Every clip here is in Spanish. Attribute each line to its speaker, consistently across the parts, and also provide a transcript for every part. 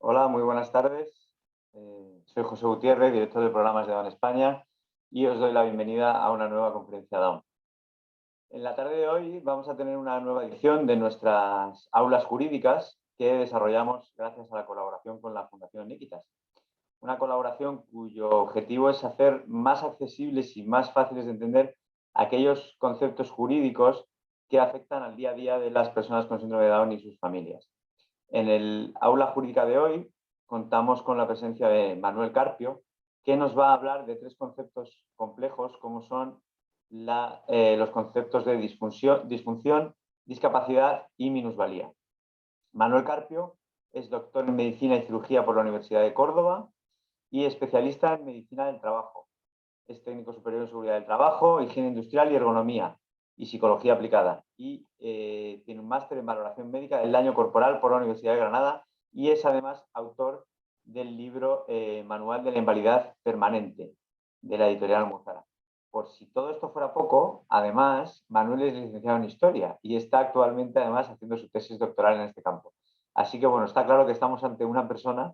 Speaker 1: Hola, muy buenas tardes. Soy José Gutiérrez, director de programas de Down España, y os doy la bienvenida a una nueva conferencia Down. En la tarde de hoy vamos a tener una nueva edición de nuestras aulas jurídicas que desarrollamos gracias a la colaboración con la Fundación Nikitas. Una colaboración cuyo objetivo es hacer más accesibles y más fáciles de entender aquellos conceptos jurídicos que afectan al día a día de las personas con síndrome de Down y sus familias. En el aula jurídica de hoy contamos con la presencia de Manuel Carpio, que nos va a hablar de tres conceptos complejos como son los conceptos de disfunción, discapacidad y minusvalía. Manuel Carpio es doctor en Medicina y Cirugía por la Universidad de Córdoba y especialista en Medicina del Trabajo. Es técnico superior en Seguridad del Trabajo, Higiene Industrial y Ergonomía y Psicología Aplicada. Y tiene un máster en Valoración Médica del Daño Corporal por la Universidad de Granada y es además autor del libro Manual de la Invalidez Permanente de la editorial Almozara. Por si todo esto fuera poco, además, Manuel es licenciado en Historia y está actualmente además haciendo su tesis doctoral en este campo. Así que bueno, está claro que estamos ante una persona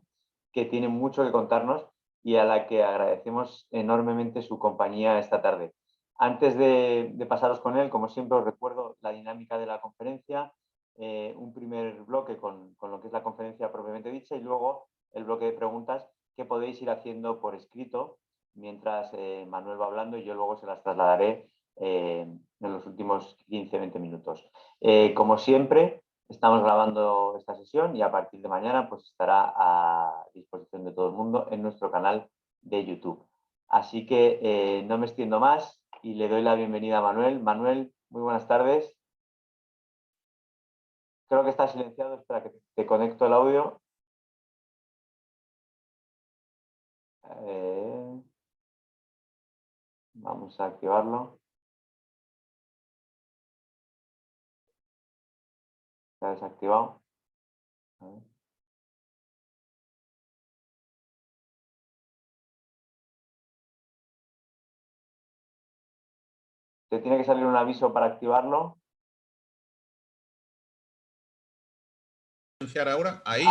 Speaker 1: que tiene mucho que contarnos y a la que agradecemos enormemente su compañía esta tarde. Antes de pasaros con él, como siempre os recuerdo la dinámica de la conferencia, un primer bloque con lo que es la conferencia propiamente dicha y luego el bloque de preguntas que podéis ir haciendo por escrito mientras Manuel va hablando y yo luego se las trasladaré en los últimos 15-20 minutos. Como siempre, estamos grabando esta sesión y a partir de mañana pues estará a disposición de todo el mundo en nuestro canal de YouTube. Así que no me extiendo más y le doy la bienvenida a Manuel. Manuel, muy buenas tardes. Creo que está silenciado, espera que te conecto el audio. Vamos a activarlo. Se ha desactivado. A ver. Te tiene que salir un aviso para activarlo.
Speaker 2: Ahora, ahí,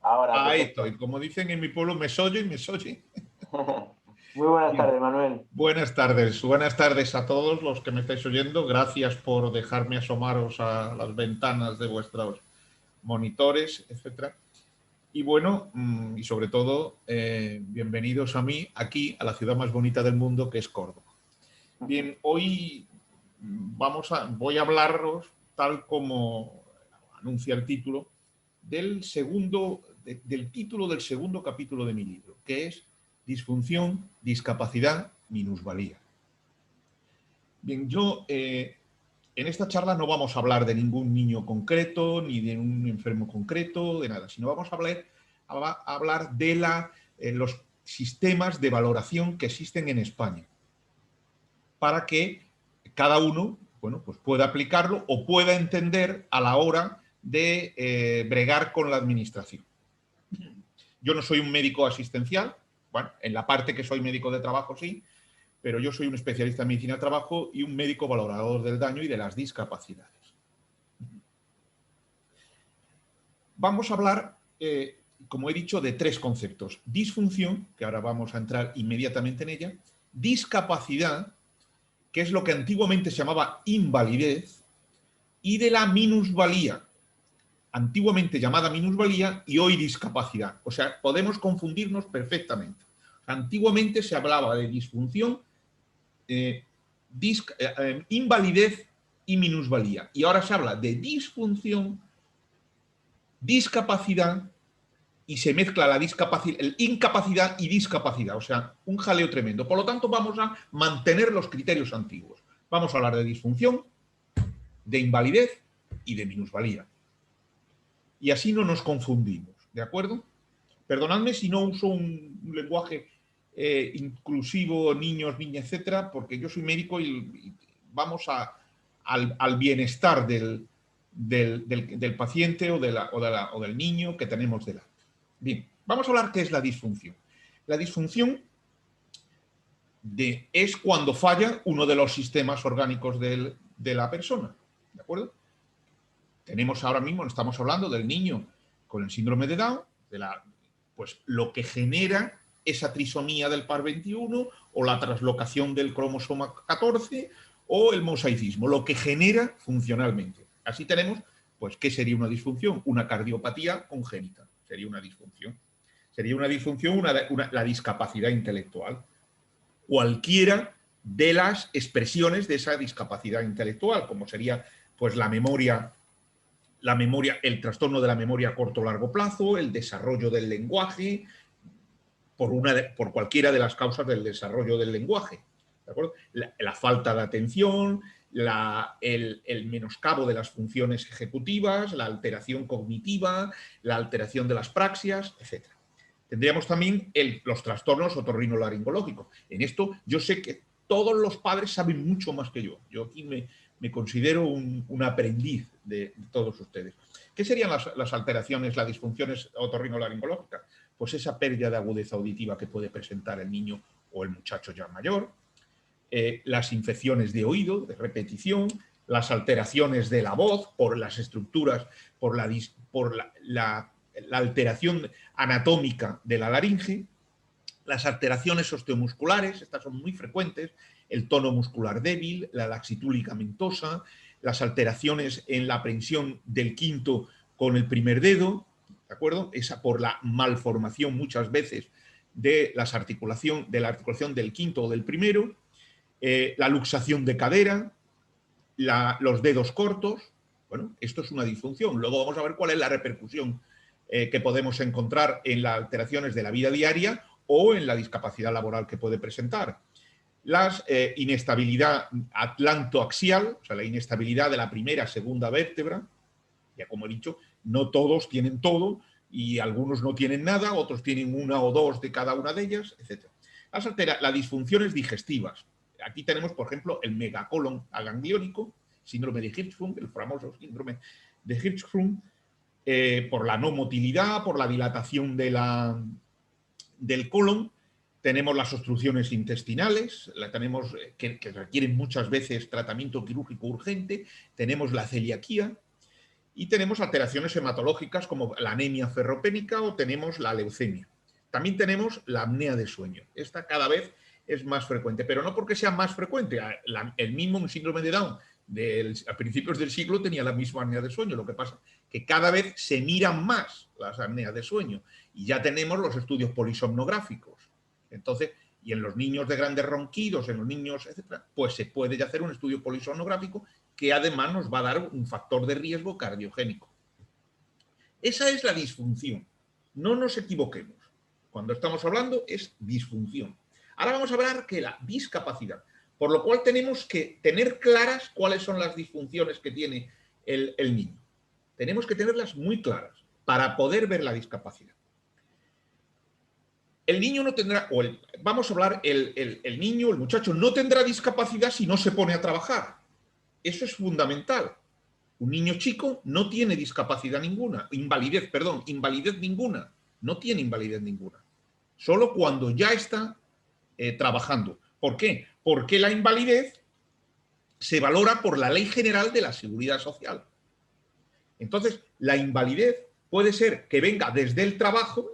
Speaker 1: ahora,
Speaker 2: ahí estoy. Como dicen en mi pueblo, me soy.
Speaker 1: Muy buenas
Speaker 2: Bien.
Speaker 1: tardes, Manuel.
Speaker 2: Buenas tardes a todos los que me estáis oyendo. Gracias por dejarme asomaros a las ventanas de vuestros monitores, etcétera. Y bueno, y sobre todo, bienvenidos a mí, aquí, a la ciudad más bonita del mundo, que es Córdoba. Bien, hoy voy a hablaros, tal como anuncia el título, del título del segundo capítulo de mi libro, que es Disfunción, Discapacidad, Minusvalía. Bien, yo en esta charla no vamos a hablar de ningún niño concreto, ni de un enfermo concreto, de nada, sino vamos a hablar de los sistemas de valoración que existen en España, para que cada uno, bueno, pues pueda aplicarlo o pueda entender a la hora de bregar con la administración. Yo no soy un médico asistencial, bueno, en la parte que soy médico de trabajo sí, pero yo soy un especialista en medicina del trabajo y un médico valorador del daño y de las discapacidades. Vamos a hablar, como he dicho, de tres conceptos. Disfunción, que ahora vamos a entrar inmediatamente en ella, discapacidad, que es lo que antiguamente se llamaba invalidez, y de la minusvalía, antiguamente llamada minusvalía y hoy discapacidad. O sea, podemos confundirnos perfectamente. Antiguamente se hablaba de disfunción, invalidez y minusvalía. Y ahora se habla de disfunción, discapacidad y se mezcla incapacidad y discapacidad. O sea, un jaleo tremendo. Por lo tanto, vamos a mantener los criterios antiguos. Vamos a hablar de disfunción, de invalidez y de minusvalía. Y así no nos confundimos, ¿de acuerdo? Perdonadme si no uso un lenguaje inclusivo, niños, niñas, etcétera, porque yo soy médico y vamos al bienestar del paciente o del niño que tenemos delante. Bien, vamos a hablar qué es la disfunción. La disfunción es cuando falla uno de los sistemas orgánicos de la persona, ¿de acuerdo? Tenemos ahora mismo, estamos hablando del niño con el síndrome de Down, Pues lo que genera esa trisomía del par 21 o la translocación del cromosoma 14 o el mosaicismo, lo que genera funcionalmente. Así tenemos, pues, ¿qué sería una disfunción? Una cardiopatía congénita, sería una disfunción. Sería una disfunción la discapacidad intelectual. Cualquiera de las expresiones de esa discapacidad intelectual, como sería, pues, la memoria, el trastorno de la memoria a corto o largo plazo, el desarrollo del lenguaje, por cualquiera de las causas del desarrollo del lenguaje. ¿De acuerdo? La falta de atención, el menoscabo de las funciones ejecutivas, la alteración cognitiva, la alteración de las praxias, etc. Tendríamos también los trastornos otorrinolaringológicos. En esto yo sé que todos los padres saben mucho más que yo. Yo aquí me considero un aprendiz de todos ustedes. ¿Qué serían las alteraciones, las disfunciones otorrinolaringológicas? Pues esa pérdida de agudeza auditiva que puede presentar el niño o el muchacho ya mayor, las infecciones de oído, de repetición, las alteraciones de la voz por las estructuras, por la alteración anatómica de la laringe, las alteraciones osteomusculares, estas son muy frecuentes, el tono muscular débil, la laxitud ligamentosa, las alteraciones en la prensión del quinto con el primer dedo, ¿de acuerdo? Esa por la malformación muchas veces de la articulación del quinto o del primero, la luxación de cadera, los dedos cortos. Bueno, esto es una disfunción. Luego vamos a ver cuál es la repercusión que podemos encontrar en las alteraciones de la vida diaria o en la discapacidad laboral que puede presentar. La inestabilidad atlantoaxial, o sea, la inestabilidad de la primera, segunda vértebra. Ya como he dicho, no todos tienen todo y algunos no tienen nada, otros tienen una o dos de cada una de ellas, etc. Las disfunciones digestivas. Aquí tenemos, por ejemplo, el megacolon agangliónico, síndrome de Hirschsprung, el famoso síndrome de Hirschsprung, por la no motilidad, por la dilatación del colon. Tenemos las obstrucciones intestinales, tenemos, que requieren muchas veces tratamiento quirúrgico urgente. Tenemos la celiaquía y tenemos alteraciones hematológicas como la anemia ferropénica o tenemos la leucemia. También tenemos la apnea de sueño. Esta cada vez es más frecuente, pero no porque sea más frecuente. El mismo síndrome de Down a principios del siglo tenía la misma apnea de sueño. Lo que pasa es que cada vez se miran más las apneas de sueño y ya tenemos los estudios polisomnográficos. Entonces, y en los niños de grandes ronquidos, en los niños, etcétera, pues se puede ya hacer un estudio polisomnográfico que además nos va a dar un factor de riesgo cardiogénico. Esa es la disfunción. No nos equivoquemos. Cuando estamos hablando es disfunción. Ahora vamos a hablar de la discapacidad, por lo cual tenemos que tener claras cuáles son las disfunciones que tiene el niño. Tenemos que tenerlas muy claras para poder ver la discapacidad. El niño no tendrá, vamos a hablar, el niño, el muchacho no tendrá discapacidad si no se pone a trabajar. Eso es fundamental. Un niño chico no tiene discapacidad ninguna, invalidez ninguna, no tiene invalidez ninguna. Solo cuando ya está trabajando. ¿Por qué? Porque la invalidez se valora por la Ley General de la Seguridad Social. Entonces, la invalidez puede ser que venga desde el trabajo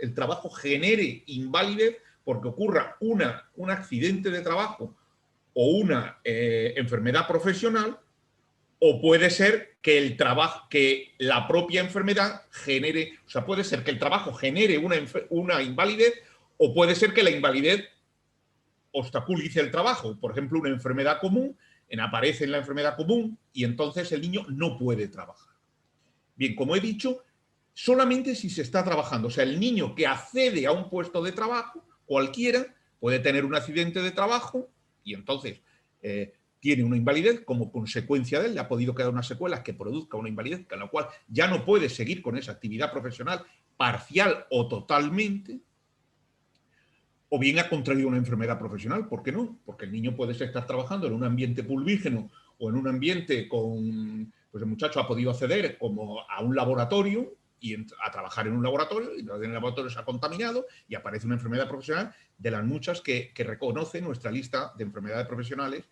Speaker 2: genere invalidez porque ocurra un accidente de trabajo o una enfermedad profesional, o puede ser que que la propia enfermedad genere, o sea, puede ser que el trabajo genere una invalidez, o puede ser que la invalidez obstaculice el trabajo. Por ejemplo, una enfermedad común, aparece en la enfermedad común y entonces el niño no puede trabajar. Bien, como he dicho, solamente si se está trabajando. O sea, el niño que accede a un puesto de trabajo, cualquiera, puede tener un accidente de trabajo y entonces tiene una invalidez como consecuencia de él, le ha podido quedar una secuela que produzca una invalidez, con la cual ya no puede seguir con esa actividad profesional parcial o totalmente, o bien ha contraído una enfermedad profesional. ¿Por qué no? Porque el niño puede estar trabajando en un ambiente pulvígeno o en un ambiente con... Pues el muchacho ha podido acceder como a un laboratorio y a trabajar en un laboratorio, y en el laboratorio se ha contaminado y aparece una enfermedad profesional de las muchas que reconoce nuestra lista de enfermedades profesionales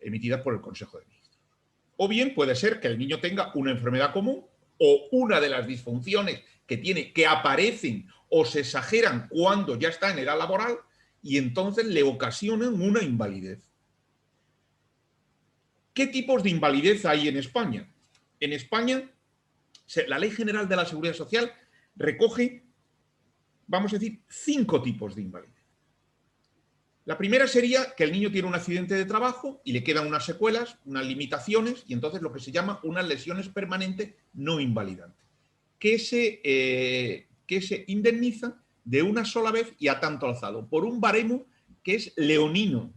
Speaker 2: emitidas por el Consejo de Ministros. O bien puede ser que el niño tenga una enfermedad común, o una de las disfunciones que tiene, que aparecen o se exageran cuando ya está en edad laboral y entonces le ocasionan una invalidez. ¿Qué tipos de invalidez hay en España? En España, la Ley General de la Seguridad Social recoge, vamos a decir, 5 tipos de invalidez. La primera sería que el niño tiene un accidente de trabajo y le quedan unas secuelas, unas limitaciones, y entonces lo que se llama unas lesiones permanentes no invalidantes, que se indemnizan de una sola vez y a tanto alzado, por un baremo que es leonino.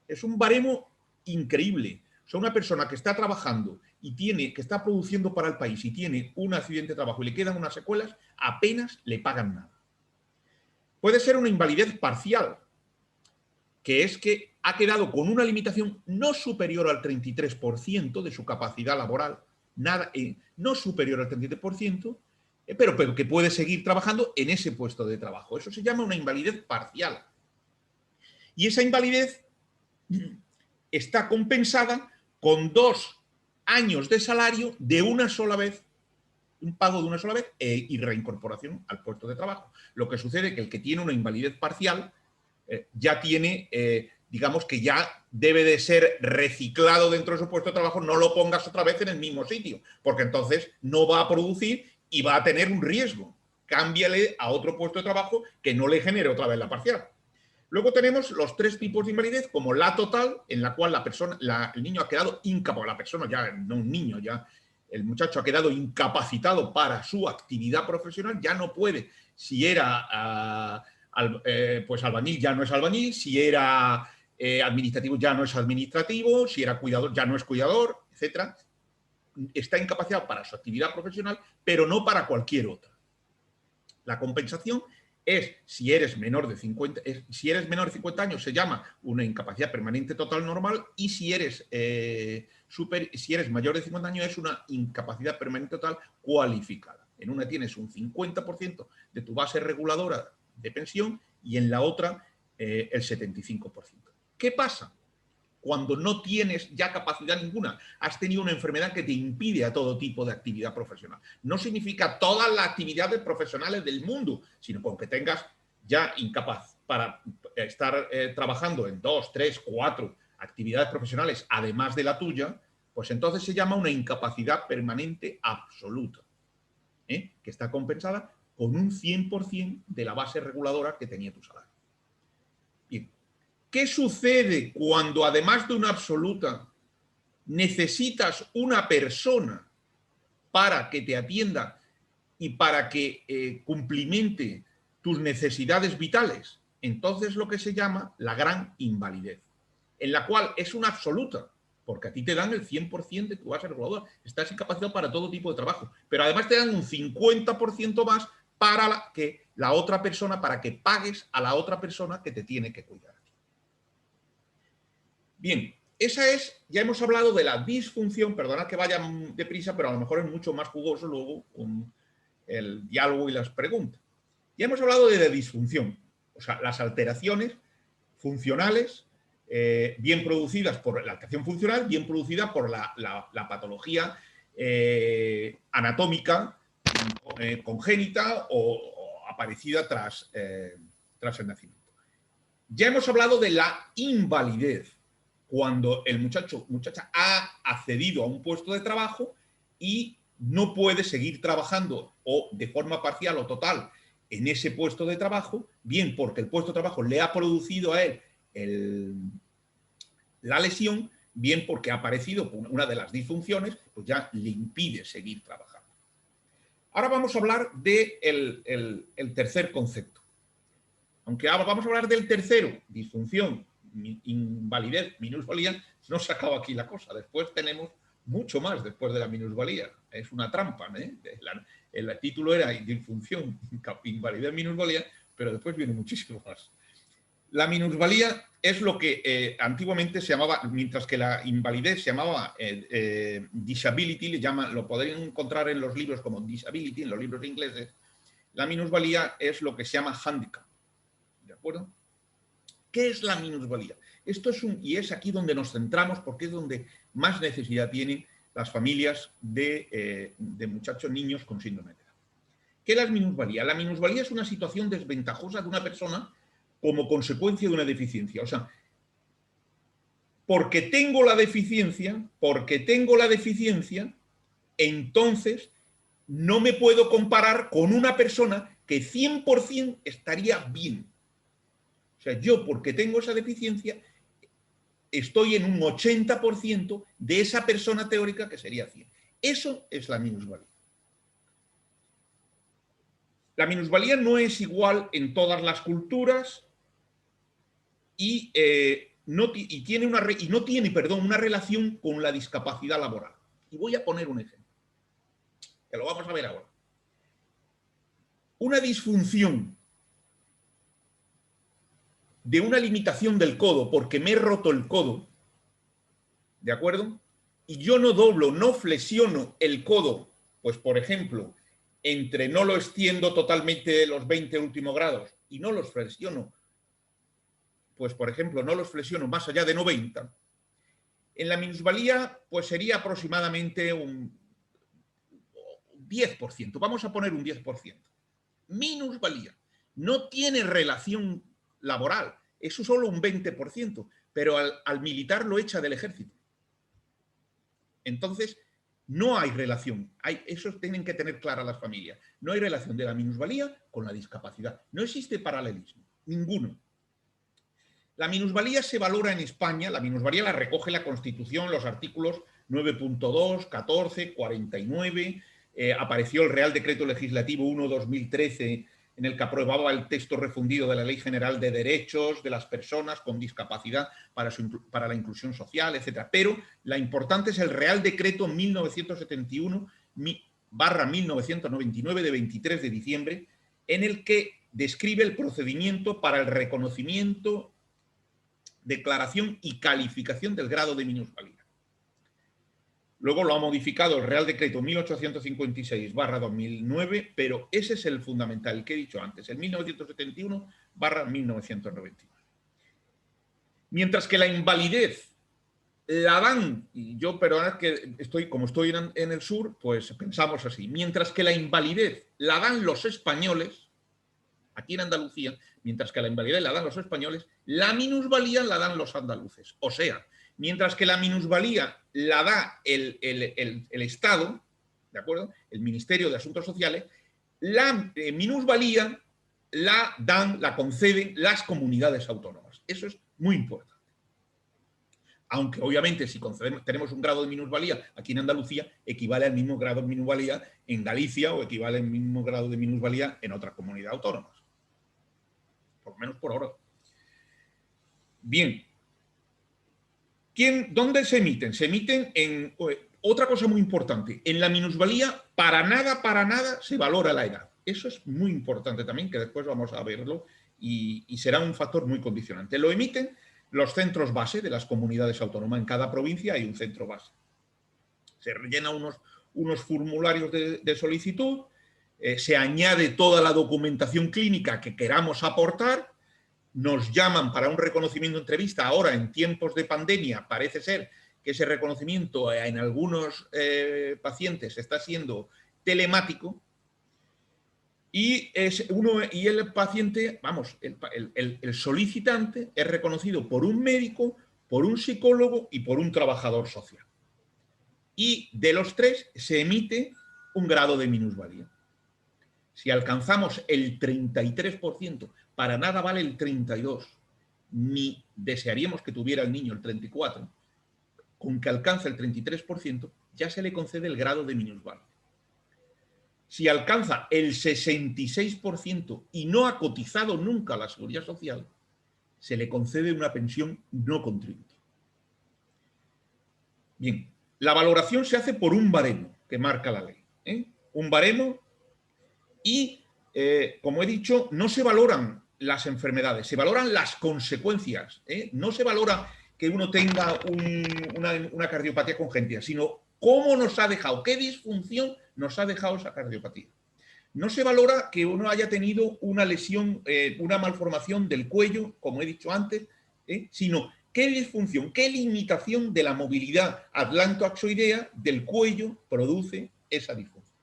Speaker 2: Es un baremo increíble. O sea, una persona que está trabajando y que está produciendo para el país y tiene un accidente de trabajo y le quedan unas secuelas, apenas le pagan nada. Puede ser una invalidez parcial, que es que ha quedado con una limitación no superior al 33% de su capacidad laboral, no superior al 33%, pero que puede seguir trabajando en ese puesto de trabajo. Eso se llama una invalidez parcial. Y esa invalidez está compensada con 2 años de salario de una sola vez, un pago de una sola vez y reincorporación al puesto de trabajo. Lo que sucede es que el que tiene una invalidez parcial ya tiene, digamos que ya debe de ser reciclado dentro de su puesto de trabajo, no lo pongas otra vez en el mismo sitio, porque entonces no va a producir y va a tener un riesgo. Cámbiale a otro puesto de trabajo que no le genere otra vez la parcial. Luego tenemos los 3 tipos de invalidez, como la total, en la cual el niño ha quedado incapaz, la persona ya, no un niño, ya el muchacho ha quedado incapacitado para su actividad profesional, ya no puede, si era pues albañil ya no es albañil, si era administrativo ya no es administrativo, si era cuidador ya no es cuidador, etc. Está incapacitado para su actividad profesional, pero no para cualquier otra. La compensación es, si eres menor de 50 años, se llama una incapacidad permanente total normal, y si eres mayor de 50 años es una incapacidad permanente total cualificada. En una tienes un 50% de tu base reguladora de pensión y en la otra el 75%. ¿Qué pasa? Cuando no tienes ya capacidad ninguna, has tenido una enfermedad que te impide a todo tipo de actividad profesional. No significa todas las actividades profesionales del mundo, sino con que tengas ya incapaz para estar trabajando en 2, 3, 4 actividades profesionales, además de la tuya, pues entonces se llama una incapacidad permanente absoluta, que está compensada con un 100% de la base reguladora que tenía tu salario. Bien. ¿Qué sucede cuando, además de una absoluta, necesitas una persona para que te atienda y para que cumplimente tus necesidades vitales? Entonces lo que se llama la gran invalidez, en la cual es una absoluta, porque a ti te dan el 100% de tu base reguladora, estás incapacitado para todo tipo de trabajo, pero además te dan un 50% más para la otra persona, para que pagues a la otra persona que te tiene que cuidar. Bien, ya hemos hablado de la disfunción, perdonad que vaya deprisa, pero a lo mejor es mucho más jugoso luego con el diálogo y las preguntas. Ya hemos hablado de la disfunción, o sea, las alteraciones funcionales, bien producidas por la alteración funcional, bien producida por la patología anatómica congénita o aparecida tras el nacimiento. Ya hemos hablado de la invalidez, cuando el muchacha ha accedido a un puesto de trabajo y no puede seguir trabajando o de forma parcial o total en ese puesto de trabajo, bien porque el puesto de trabajo le ha producido a él la lesión, bien porque ha aparecido una de las disfunciones, pues ya le impide seguir trabajando. Ahora vamos a hablar del tercer concepto. Aunque ahora vamos a hablar del tercero, disfunción, invalidez, minusvalía, no se acaba aquí la cosa. Después tenemos mucho más después de la minusvalía. Es una trampa, ¿eh? El título era disfunción, invalidez, minusvalía, pero después viene muchísimo más. La minusvalía es lo que antiguamente se llamaba, mientras que la invalidez se llamaba disability, lo podrían encontrar en los libros como disability, en los libros ingleses. La minusvalía es lo que se llama handicap. ¿De acuerdo? ¿Qué es la minusvalía? Esto es y es aquí donde nos centramos porque es donde más necesidad tienen las familias de muchachos, niños con síndrome de Down. ¿Qué es la minusvalía? La minusvalía es una situación desventajosa de una persona como consecuencia de una deficiencia. O sea, porque tengo la deficiencia, entonces no me puedo comparar con una persona que 100% estaría bien. O sea, yo porque tengo esa deficiencia estoy en un 80% de esa persona teórica que sería 100. Eso es la minusvalía. La minusvalía no es igual en todas las culturas y no tiene una relación con la discapacidad laboral. Y voy a poner un ejemplo, que lo vamos a ver ahora. Una disfunción de una limitación del codo porque me he roto el codo, ¿de acuerdo? Y yo no doblo, no flexiono el codo, pues por ejemplo, no lo extiendo totalmente de los 20 últimos grados y no los flexiono, pues por ejemplo, no los flexiono más allá de 90, en la minusvalía pues sería aproximadamente un 10%, vamos a poner un 10%. Minusvalía. No tiene relación laboral, eso solo un 20%, pero al militar lo echa del ejército. Entonces, no hay relación. Eso tienen que tener clara las familias. No hay relación de la minusvalía con la discapacidad. No existe paralelismo, ninguno. La minusvalía se valora en España, la minusvalía la recoge la Constitución, los artículos 9.2, 14, 49, apareció el Real Decreto Legislativo 1/2013 en el que aprobaba el texto refundido de la Ley General de Derechos de las Personas con Discapacidad para la Inclusión Social, etc. Pero la importante es el Real Decreto 1971/1999 de 23 de diciembre, en el que describe el procedimiento para el reconocimiento, declaración y calificación del grado de minusvalía. Luego lo ha modificado el Real Decreto 1856/2009, pero ese es el fundamental, el que he dicho antes, el 1971/1999. Mientras que la invalidez la dan, y yo, perdonad que como estoy en el sur, pues pensamos así, mientras que la invalidez la dan los españoles, aquí en Andalucía, mientras que la invalidez la dan los españoles, la minusvalía la dan los andaluces. O sea, mientras que la minusvalía la da el Estado, ¿de acuerdo? El Ministerio de Asuntos Sociales, la minusvalía la conceden las comunidades autónomas. Eso es muy importante. Aunque obviamente si tenemos un grado de minusvalía aquí en Andalucía, equivale al mismo grado de minusvalía en Galicia o equivale al mismo grado de minusvalía en otras comunidades autónomas. Por lo menos por ahora. Bien. ¿Dónde se emiten? Se emiten en otra cosa muy importante. En la minusvalía, para nada se valora la edad. Eso es muy importante también, que después vamos a verlo y será un factor muy condicionante. Lo emiten los centros base de las comunidades autónomas. En cada provincia hay un centro base. Se rellena unos formularios de solicitud, se añade toda la documentación clínica que queramos aportar, nos llaman para un reconocimiento de entrevista. Ahora, en tiempos de pandemia, parece ser que ese reconocimiento en algunos pacientes está siendo telemático y el paciente, vamos, el solicitante es reconocido por un médico, por un psicólogo y por un trabajador social. Y de los tres se emite un grado de minusvalía. Si alcanzamos el 33%, para nada vale el 32%, ni desearíamos que tuviera el niño el 34%, con que alcanza el 33%, ya se le concede el grado de minusvalía. Si alcanza el 66% y no ha cotizado nunca a la Seguridad Social, se le concede una pensión no contributiva. Bien, la valoración se hace por un baremo que marca la ley. Un baremo y, como he dicho, no se valoran las enfermedades, se valoran las consecuencias. No se valora que uno tenga una cardiopatía congénita, sino cómo nos ha dejado, qué disfunción nos ha dejado esa cardiopatía. No se valora que uno haya tenido una lesión, una malformación del cuello, como he dicho antes, sino ¿Qué disfunción, qué limitación de la movilidad atlantoaxoidea del cuello produce esa disfunción?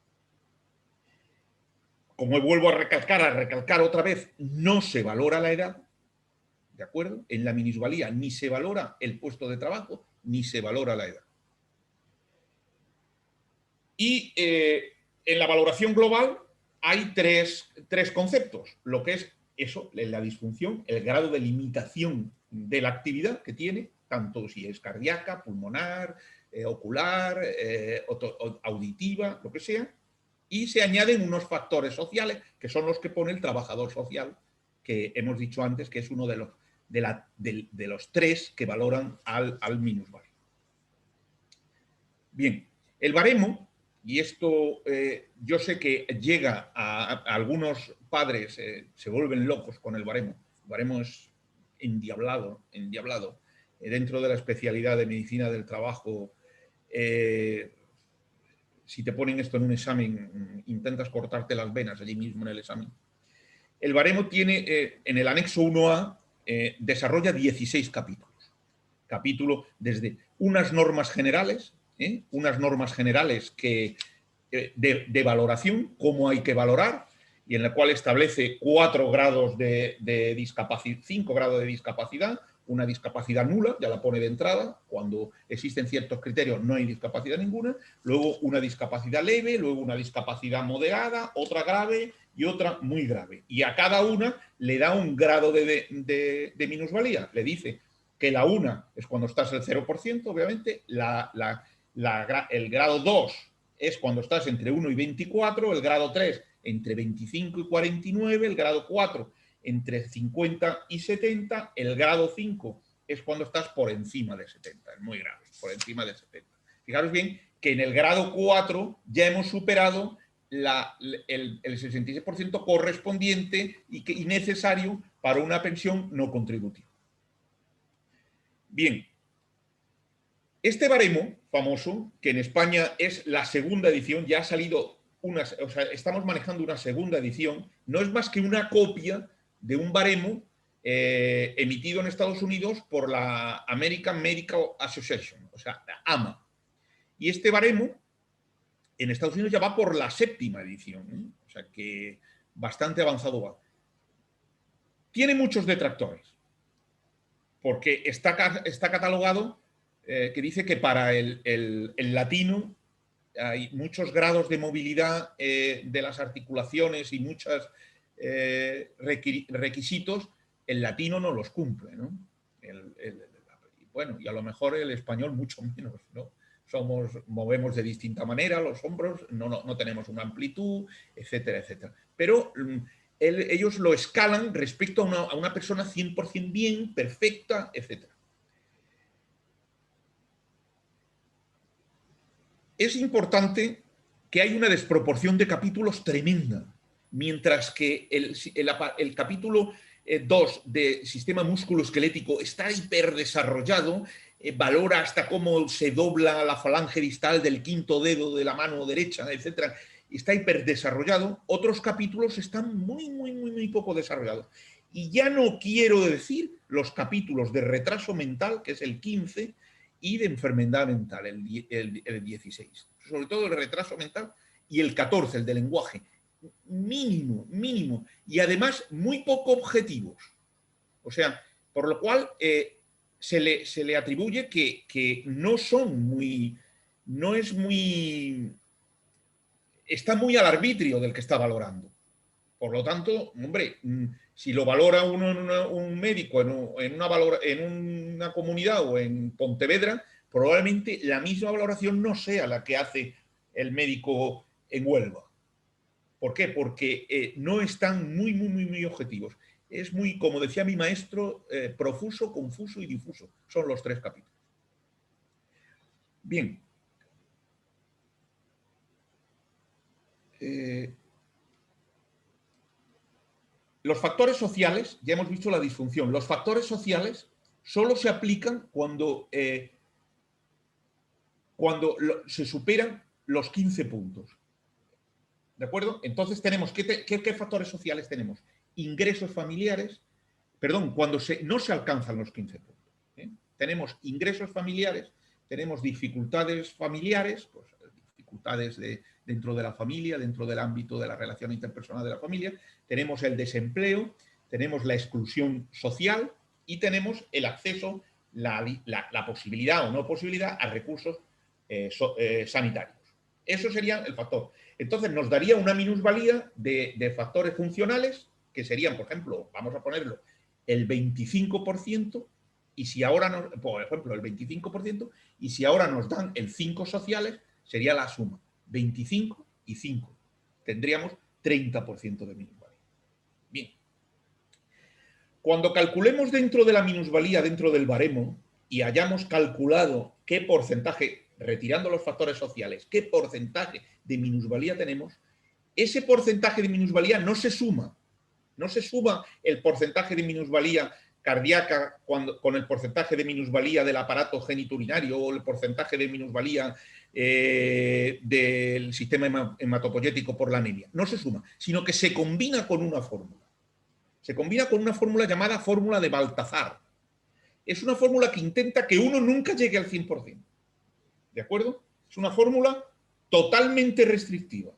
Speaker 2: Como vuelvo a recalcar otra vez, no se valora la edad, ¿de acuerdo? En la minusvalía ni se valora el puesto de trabajo, ni se valora la edad. Y en la valoración global hay tres conceptos. Lo que es eso, la disfunción, el grado de limitación de la actividad que tiene, tanto si es cardíaca, pulmonar, ocular, auditiva, lo que sea. Y se añaden unos factores sociales, que son los que pone el trabajador social, que hemos dicho antes que es uno de los tres que valoran al minusvalio. Bien, el baremo, y esto yo sé que llega a algunos padres, se vuelven locos con el baremo. El baremo es endiablado. Dentro de la especialidad de medicina del trabajo, si te ponen esto en un examen, intentas cortarte las venas allí mismo en el examen. El baremo tiene, en el anexo 1A, desarrolla 16 capítulos. Capítulo desde unas normas generales, de valoración, cómo hay que valorar, y en la cual establece 4 grados de discapacidad, 5 grados de discapacidad, una discapacidad nula, ya la pone de entrada, cuando existen ciertos criterios no hay discapacidad ninguna, luego una discapacidad leve, luego una discapacidad moderada, otra grave y otra muy grave. Y a cada una le da un grado de minusvalía, le dice que la 1 es cuando estás al 0%, obviamente, el grado 2 es cuando estás entre 1 y 24, el grado 3 entre 25 y 49, el grado 4 entre 50 y 70, el grado 5 es cuando estás por encima de 70, es muy grave, por encima de 70. Fijaros bien que en el grado 4 ya hemos superado el 66% correspondiente y necesario para una pensión no contributiva. Bien, este baremo famoso, que en España es la segunda edición, ya ha salido estamos manejando una segunda edición, no es más que una copia de un baremo emitido en Estados Unidos por la American Medical Association, o sea, la AMA. Y este baremo en Estados Unidos ya va por la 7ª edición, o sea que bastante avanzado va. Tiene muchos detractores, porque está catalogado que dice que para el latino hay muchos grados de movilidad de las articulaciones y muchos requisitos, el latino no los cumple, ¿no? Bueno, y a lo mejor el español mucho menos, ¿no? Movemos de distinta manera los hombros, no tenemos una amplitud, etcétera, etcétera. Pero ellos lo escalan respecto a una persona 100% bien, perfecta, etcétera. Es importante que hay una desproporción de capítulos tremenda, mientras que el capítulo 2 de sistema musculoesquelético está hiperdesarrollado, valora hasta cómo se dobla la falange distal del 5º dedo de la mano derecha, etc. Está hiperdesarrollado. Otros capítulos están muy poco desarrollados. Y ya no quiero decir los capítulos de retraso mental, que es el 15, y de enfermedad mental, el 16. Sobre todo el retraso mental, y el 14, el de lenguaje. Mínimo. Y además muy poco objetivos. O sea, por lo cual se le atribuye que no son muy... No es muy... Está muy al arbitrio del que está valorando. Por lo tanto, hombre, si lo valora un médico en una comunidad o en Pontevedra, probablemente la misma valoración no sea la que hace el médico en Huelva. ¿Por qué? Porque no están muy objetivos. Es muy, como decía mi maestro, profuso, confuso y difuso. Son los 3 capítulos. Bien. Los factores sociales, ya hemos visto la disfunción, los factores sociales solo se aplican cuando se superan los 15 puntos. ¿De acuerdo? Entonces tenemos, ¿qué factores sociales tenemos? Ingresos familiares, perdón, cuando no se alcanzan los 15 puntos. tenemos ingresos familiares, tenemos dificultades familiares, pues, dificultades dentro de la familia, dentro del ámbito de la relación interpersonal de la familia, tenemos el desempleo, tenemos la exclusión social y tenemos el acceso, la posibilidad o no posibilidad a recursos sanitarios. Eso sería el factor. Entonces nos daría una minusvalía de factores funcionales que serían, por ejemplo, vamos a ponerlo, el 25%, y si ahora, por ejemplo, el 25%, y si ahora nos dan el 5 sociales, sería la suma, 25 y 5. Tendríamos 30% de minusvalía. Bien. Cuando calculemos dentro de la minusvalía, dentro del baremo, y hayamos calculado qué porcentaje, retirando los factores sociales, qué porcentaje de minusvalía tenemos, ese porcentaje de minusvalía no se suma. No se suma el porcentaje de minusvalía cardíaca con el porcentaje de minusvalía del aparato genitourinario o el porcentaje de minusvalía del sistema hematopoyético por la anemia. No se suma, sino que se combina con una fórmula. Se combina con una fórmula llamada fórmula de Baltazar. Es una fórmula que intenta que uno nunca llegue al 100%. ¿De acuerdo? Es una fórmula totalmente restrictiva.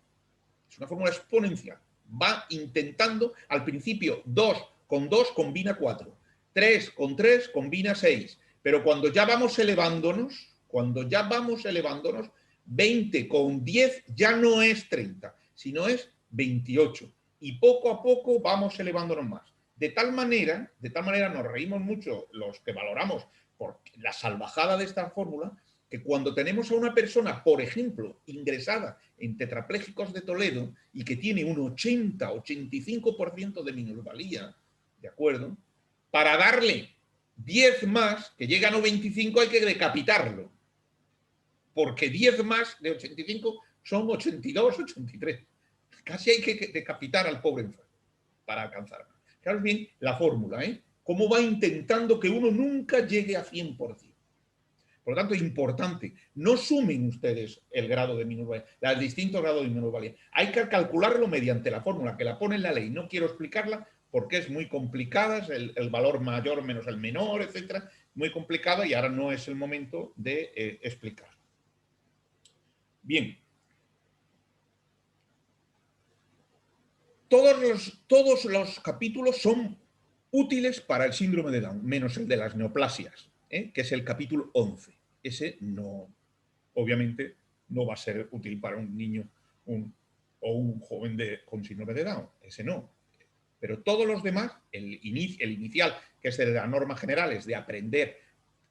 Speaker 2: Es una fórmula exponencial. Va intentando, al principio, 2 con 2 combina 4, 3 con 3 combina 6, pero cuando ya vamos elevándonos, 20 con 10 ya no es 30, sino es 28. Y poco a poco vamos elevándonos más. De tal manera nos reímos mucho los que valoramos por la salvajada de esta fórmula, que cuando tenemos a una persona, por ejemplo, ingresada en Tetraplégicos de Toledo y que tiene un 80-85% de minusvalía, ¿de acuerdo? Para darle 10 más, que llega a 95, hay que decapitarlo. Porque 10 más de 85 son 82, 83. Casi hay que decapitar al pobre enfermo para alcanzarlo. Fijaros bien la fórmula, ¿eh? Cómo va intentando que uno nunca llegue a 100%. Por lo tanto, es importante, no sumen ustedes el grado de minusvalía, los distintos grados de minusvalía. Hay que calcularlo mediante la fórmula que la pone en la ley. No quiero explicarla porque es muy complicada, es el valor mayor menos el menor, etcétera, muy complicada y ahora no es el momento de explicarla. Bien. Todos los capítulos son útiles para el síndrome de Down, menos el de las neoplasias, que es el capítulo 11. Ese no, obviamente, no va a ser útil para un niño o un joven con síndrome de Down. Ese no. Pero todos los demás, el inicial, que es de las normas generales, de aprender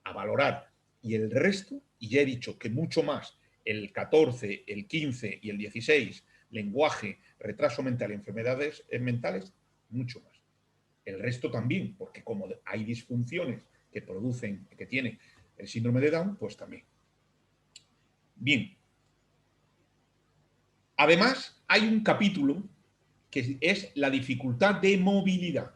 Speaker 2: a valorar, y el resto, y ya he dicho que mucho más, el 14, el 15 y el 16, lenguaje, retraso mental y enfermedades mentales, mucho más. El resto también, porque como hay disfunciones que tiene el síndrome de Down, pues también. Bien. Además, hay un capítulo que es la dificultad de movilidad,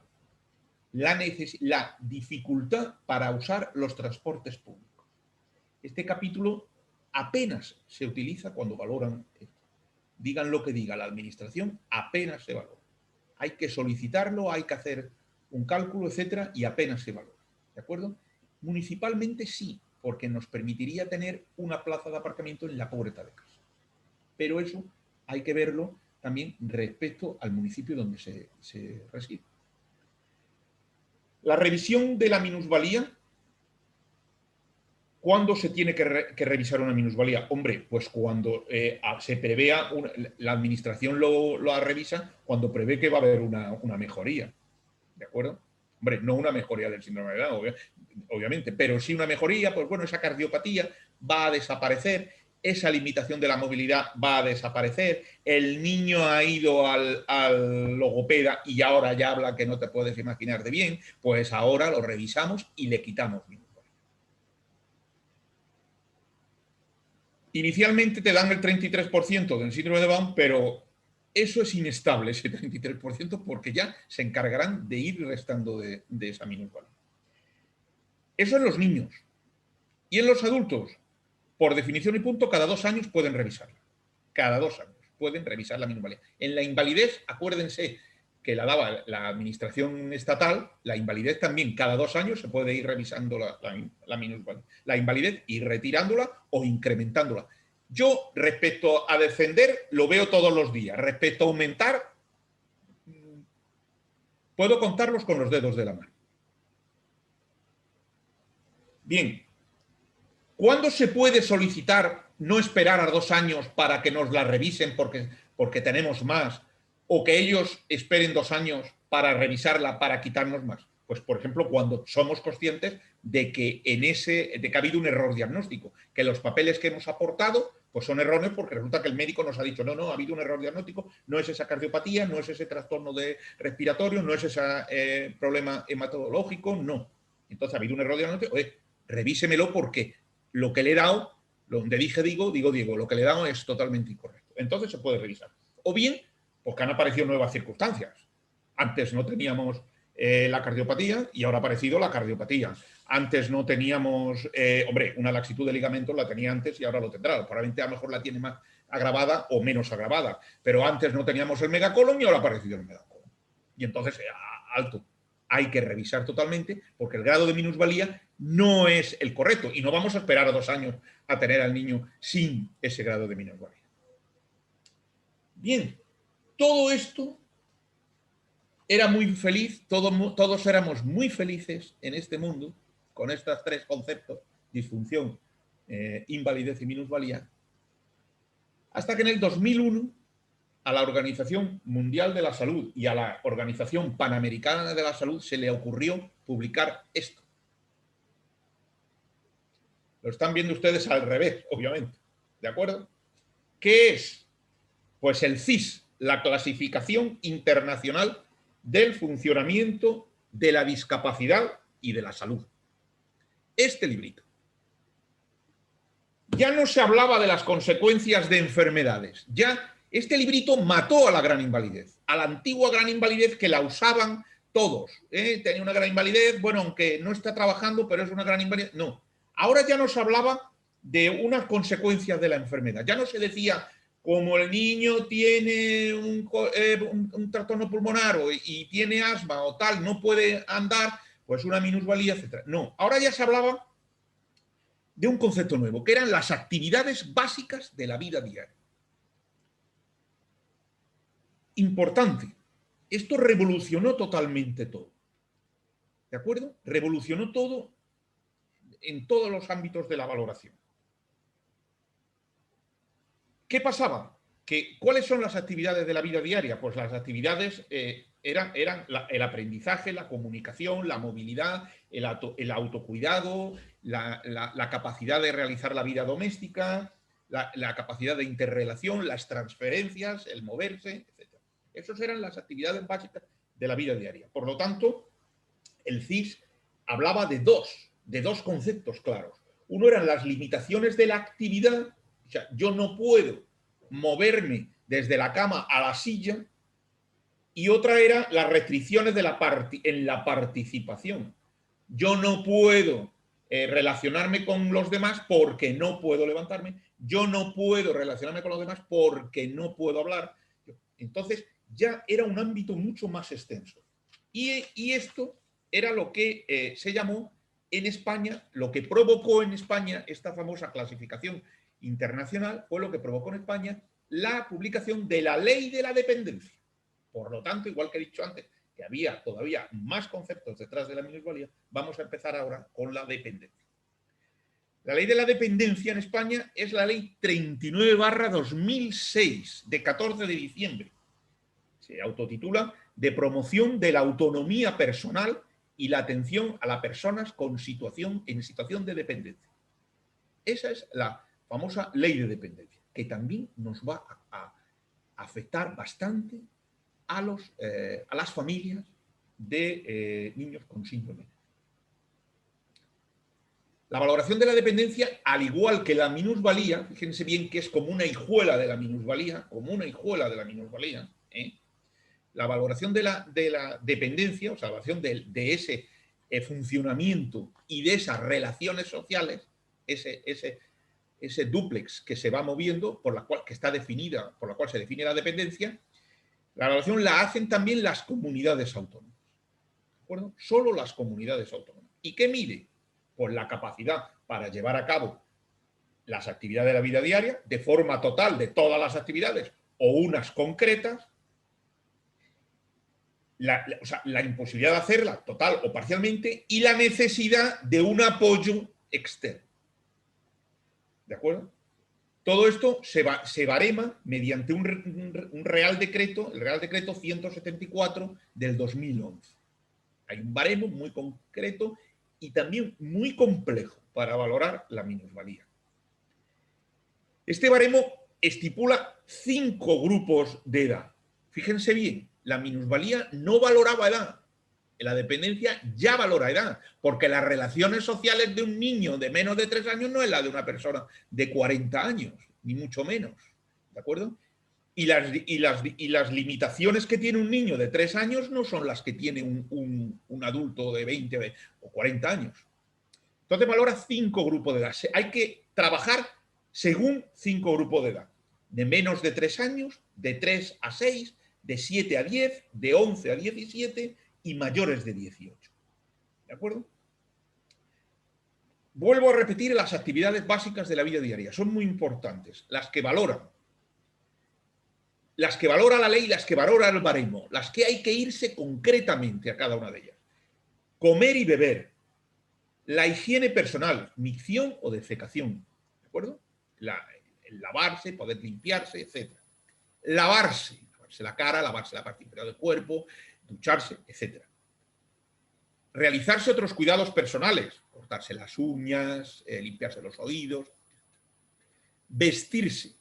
Speaker 2: la dificultad para usar los transportes públicos. Este capítulo apenas se utiliza cuando valoran esto. Digan lo que diga la administración, apenas se valora. Hay que solicitarlo, hay que hacer un cálculo, etcétera, y apenas se valora. ¿De acuerdo? Municipalmente sí, porque nos permitiría tener una plaza de aparcamiento en la puerta de casa. Pero eso hay que verlo también respecto al municipio donde se reside. La revisión de la minusvalía. ¿Cuándo se tiene que revisar una minusvalía? Hombre, pues cuando se prevea, la administración lo revisa cuando prevé que va a haber una mejoría. ¿De acuerdo? Hombre, no una mejoría del síndrome de Down, obviamente, pero sí una mejoría, pues bueno, esa cardiopatía va a desaparecer, esa limitación de la movilidad va a desaparecer, el niño ha ido al logopeda y ahora ya habla que no te puedes imaginar de bien, pues ahora lo revisamos y le quitamos. Inicialmente te dan el 33% del síndrome de Down, pero eso es inestable, ese 33%, porque ya se encargarán de ir restando de esa minusvalía. Eso en los niños. Y en los adultos, por definición y punto, cada 2 años pueden revisarla. Cada 2 años pueden revisar la minusvalía. En la invalidez, acuérdense que la daba la administración estatal, la invalidez también cada 2 años se puede ir revisando la invalidez y retirándola o incrementándola. Yo, respecto a defender, lo veo todos los días. Respecto a aumentar, puedo contarlos con los dedos de la mano. Bien, ¿cuándo se puede solicitar no esperar a 2 años para que nos la revisen porque tenemos más, o que ellos esperen 2 años para revisarla para quitarnos más? Pues, por ejemplo, cuando somos conscientes de que ha habido un error diagnóstico, que los papeles que hemos aportado pues son erróneos porque resulta que el médico nos ha dicho no, ha habido un error diagnóstico, no es esa cardiopatía, no es ese trastorno respiratorio, no es ese problema hematológico, no. Entonces ha habido un error diagnóstico, revísemelo porque lo que le he dado, donde dije digo, lo que le he dado es totalmente incorrecto. Entonces se puede revisar. O bien, porque han aparecido nuevas circunstancias. Antes no teníamos la cardiopatía y ahora ha aparecido la cardiopatía. Antes no teníamos, una laxitud de ligamentos la tenía antes y ahora lo tendrá. Probablemente a lo mejor la tiene más agravada o menos agravada. Pero antes no teníamos el megacolon y ahora ha aparecido el megacolon. Y entonces, alto. Hay que revisar totalmente porque el grado de minusvalía no es el correcto y no vamos a esperar a 2 años a tener al niño sin ese grado de minusvalía. Bien, todo esto era muy feliz, todos éramos muy felices en este mundo con estos 3 conceptos, disfunción, invalidez y minusvalía, hasta que en el 2001 a la Organización Mundial de la Salud y a la Organización Panamericana de la Salud se le ocurrió publicar esto. Lo están viendo ustedes al revés, obviamente. ¿De acuerdo? ¿Qué es? Pues el CIS, la Clasificación Internacional del Funcionamiento de la Discapacidad y de la Salud. Este librito. Ya no se hablaba de las consecuencias de enfermedades. Ya este librito mató a la gran invalidez, a la antigua gran invalidez que la usaban todos. Tenía una gran invalidez, bueno, aunque no está trabajando, pero es una gran invalidez. No. Ahora ya no se hablaba de unas consecuencias de la enfermedad. Ya no se decía, como el niño tiene un trastorno pulmonar y tiene asma o tal, no puede andar, pues una minusvalía, etc. No. Ahora ya se hablaba de un concepto nuevo, que eran las actividades básicas de la vida diaria. Importante, esto revolucionó totalmente todo. ¿De acuerdo? Revolucionó todo en todos los ámbitos de la valoración. ¿Qué pasaba? ¿Cuáles son las actividades de la vida diaria? Pues las actividades eran el aprendizaje, la comunicación, la movilidad, el autocuidado, la capacidad de realizar la vida doméstica, la capacidad de interrelación, las transferencias, el moverse, etc. Esas eran las actividades básicas de la vida diaria. Por lo tanto, el CIS hablaba de dos conceptos claros. Uno eran las limitaciones de la actividad, o sea, yo no puedo moverme desde la cama a la silla, y otra era las restricciones en la participación. Yo no puedo relacionarme con los demás porque no puedo levantarme, yo no puedo relacionarme con los demás porque no puedo hablar. Entonces ya era un ámbito mucho más extenso. Y esto era lo que se llamó en España, lo que provocó en España esta famosa clasificación internacional, fue lo que provocó en España la publicación de la Ley de la Dependencia. Por lo tanto, igual que he dicho antes, que había todavía más conceptos detrás de la minusvalía, vamos a empezar ahora con la dependencia. La Ley de la Dependencia en España es la Ley 39/2006, de 14 de diciembre. Se autotitula de promoción de la autonomía personal y la atención a las personas en situación de dependencia. Esa es la famosa Ley de Dependencia, que también nos va a afectar bastante a las familias de niños con síndrome. La valoración de la dependencia, al igual que la minusvalía, fíjense bien que es como una hijuela de la minusvalía, la valoración de la dependencia, o sea, la valoración de ese funcionamiento y de esas relaciones sociales, ese dúplex que se va moviendo, que está definida, por la cual se define la dependencia, La evaluación la hacen también las comunidades autónomas. ¿De acuerdo? Solo las comunidades autónomas. ¿Y qué mide? Pues la capacidad para llevar a cabo las actividades de la vida diaria, de forma total de todas las actividades o unas concretas, o sea, la imposibilidad de hacerla total o parcialmente y la necesidad de un apoyo externo. ¿De acuerdo? Todo esto se barema mediante un Real Decreto, el Real Decreto 174 del 2011. Hay un baremo muy concreto y también muy complejo para valorar la minusvalía. Este baremo estipula 5 grupos de edad. Fíjense bien, la minusvalía no valoraba edad. La dependencia ya valora edad, porque las relaciones sociales de un niño de menos de 3 años no es la de una persona de 40 años, ni mucho menos. ¿De acuerdo? Y las limitaciones que tiene un niño de 3 años no son las que tiene un adulto de 20 o 40 años. Entonces valora 5 grupos de edad. Hay que trabajar según 5 grupos de edad. De menos de 3 años, de 3 a 6, de 7 a 10, de 11 a 17 y mayores de 18. ¿De acuerdo? Vuelvo a repetir las actividades básicas de la vida diaria. Son muy importantes. Las que valora la ley, las que valora el baremo, las que hay que irse concretamente a cada una de ellas. Comer y beber, la higiene personal, micción o defecación, ¿de acuerdo? El lavarse, poder limpiarse, etc. Lavarse la cara, lavarse la parte inferior del cuerpo, ducharse, etc. Realizarse otros cuidados personales, cortarse las uñas, limpiarse los oídos. Vestirse.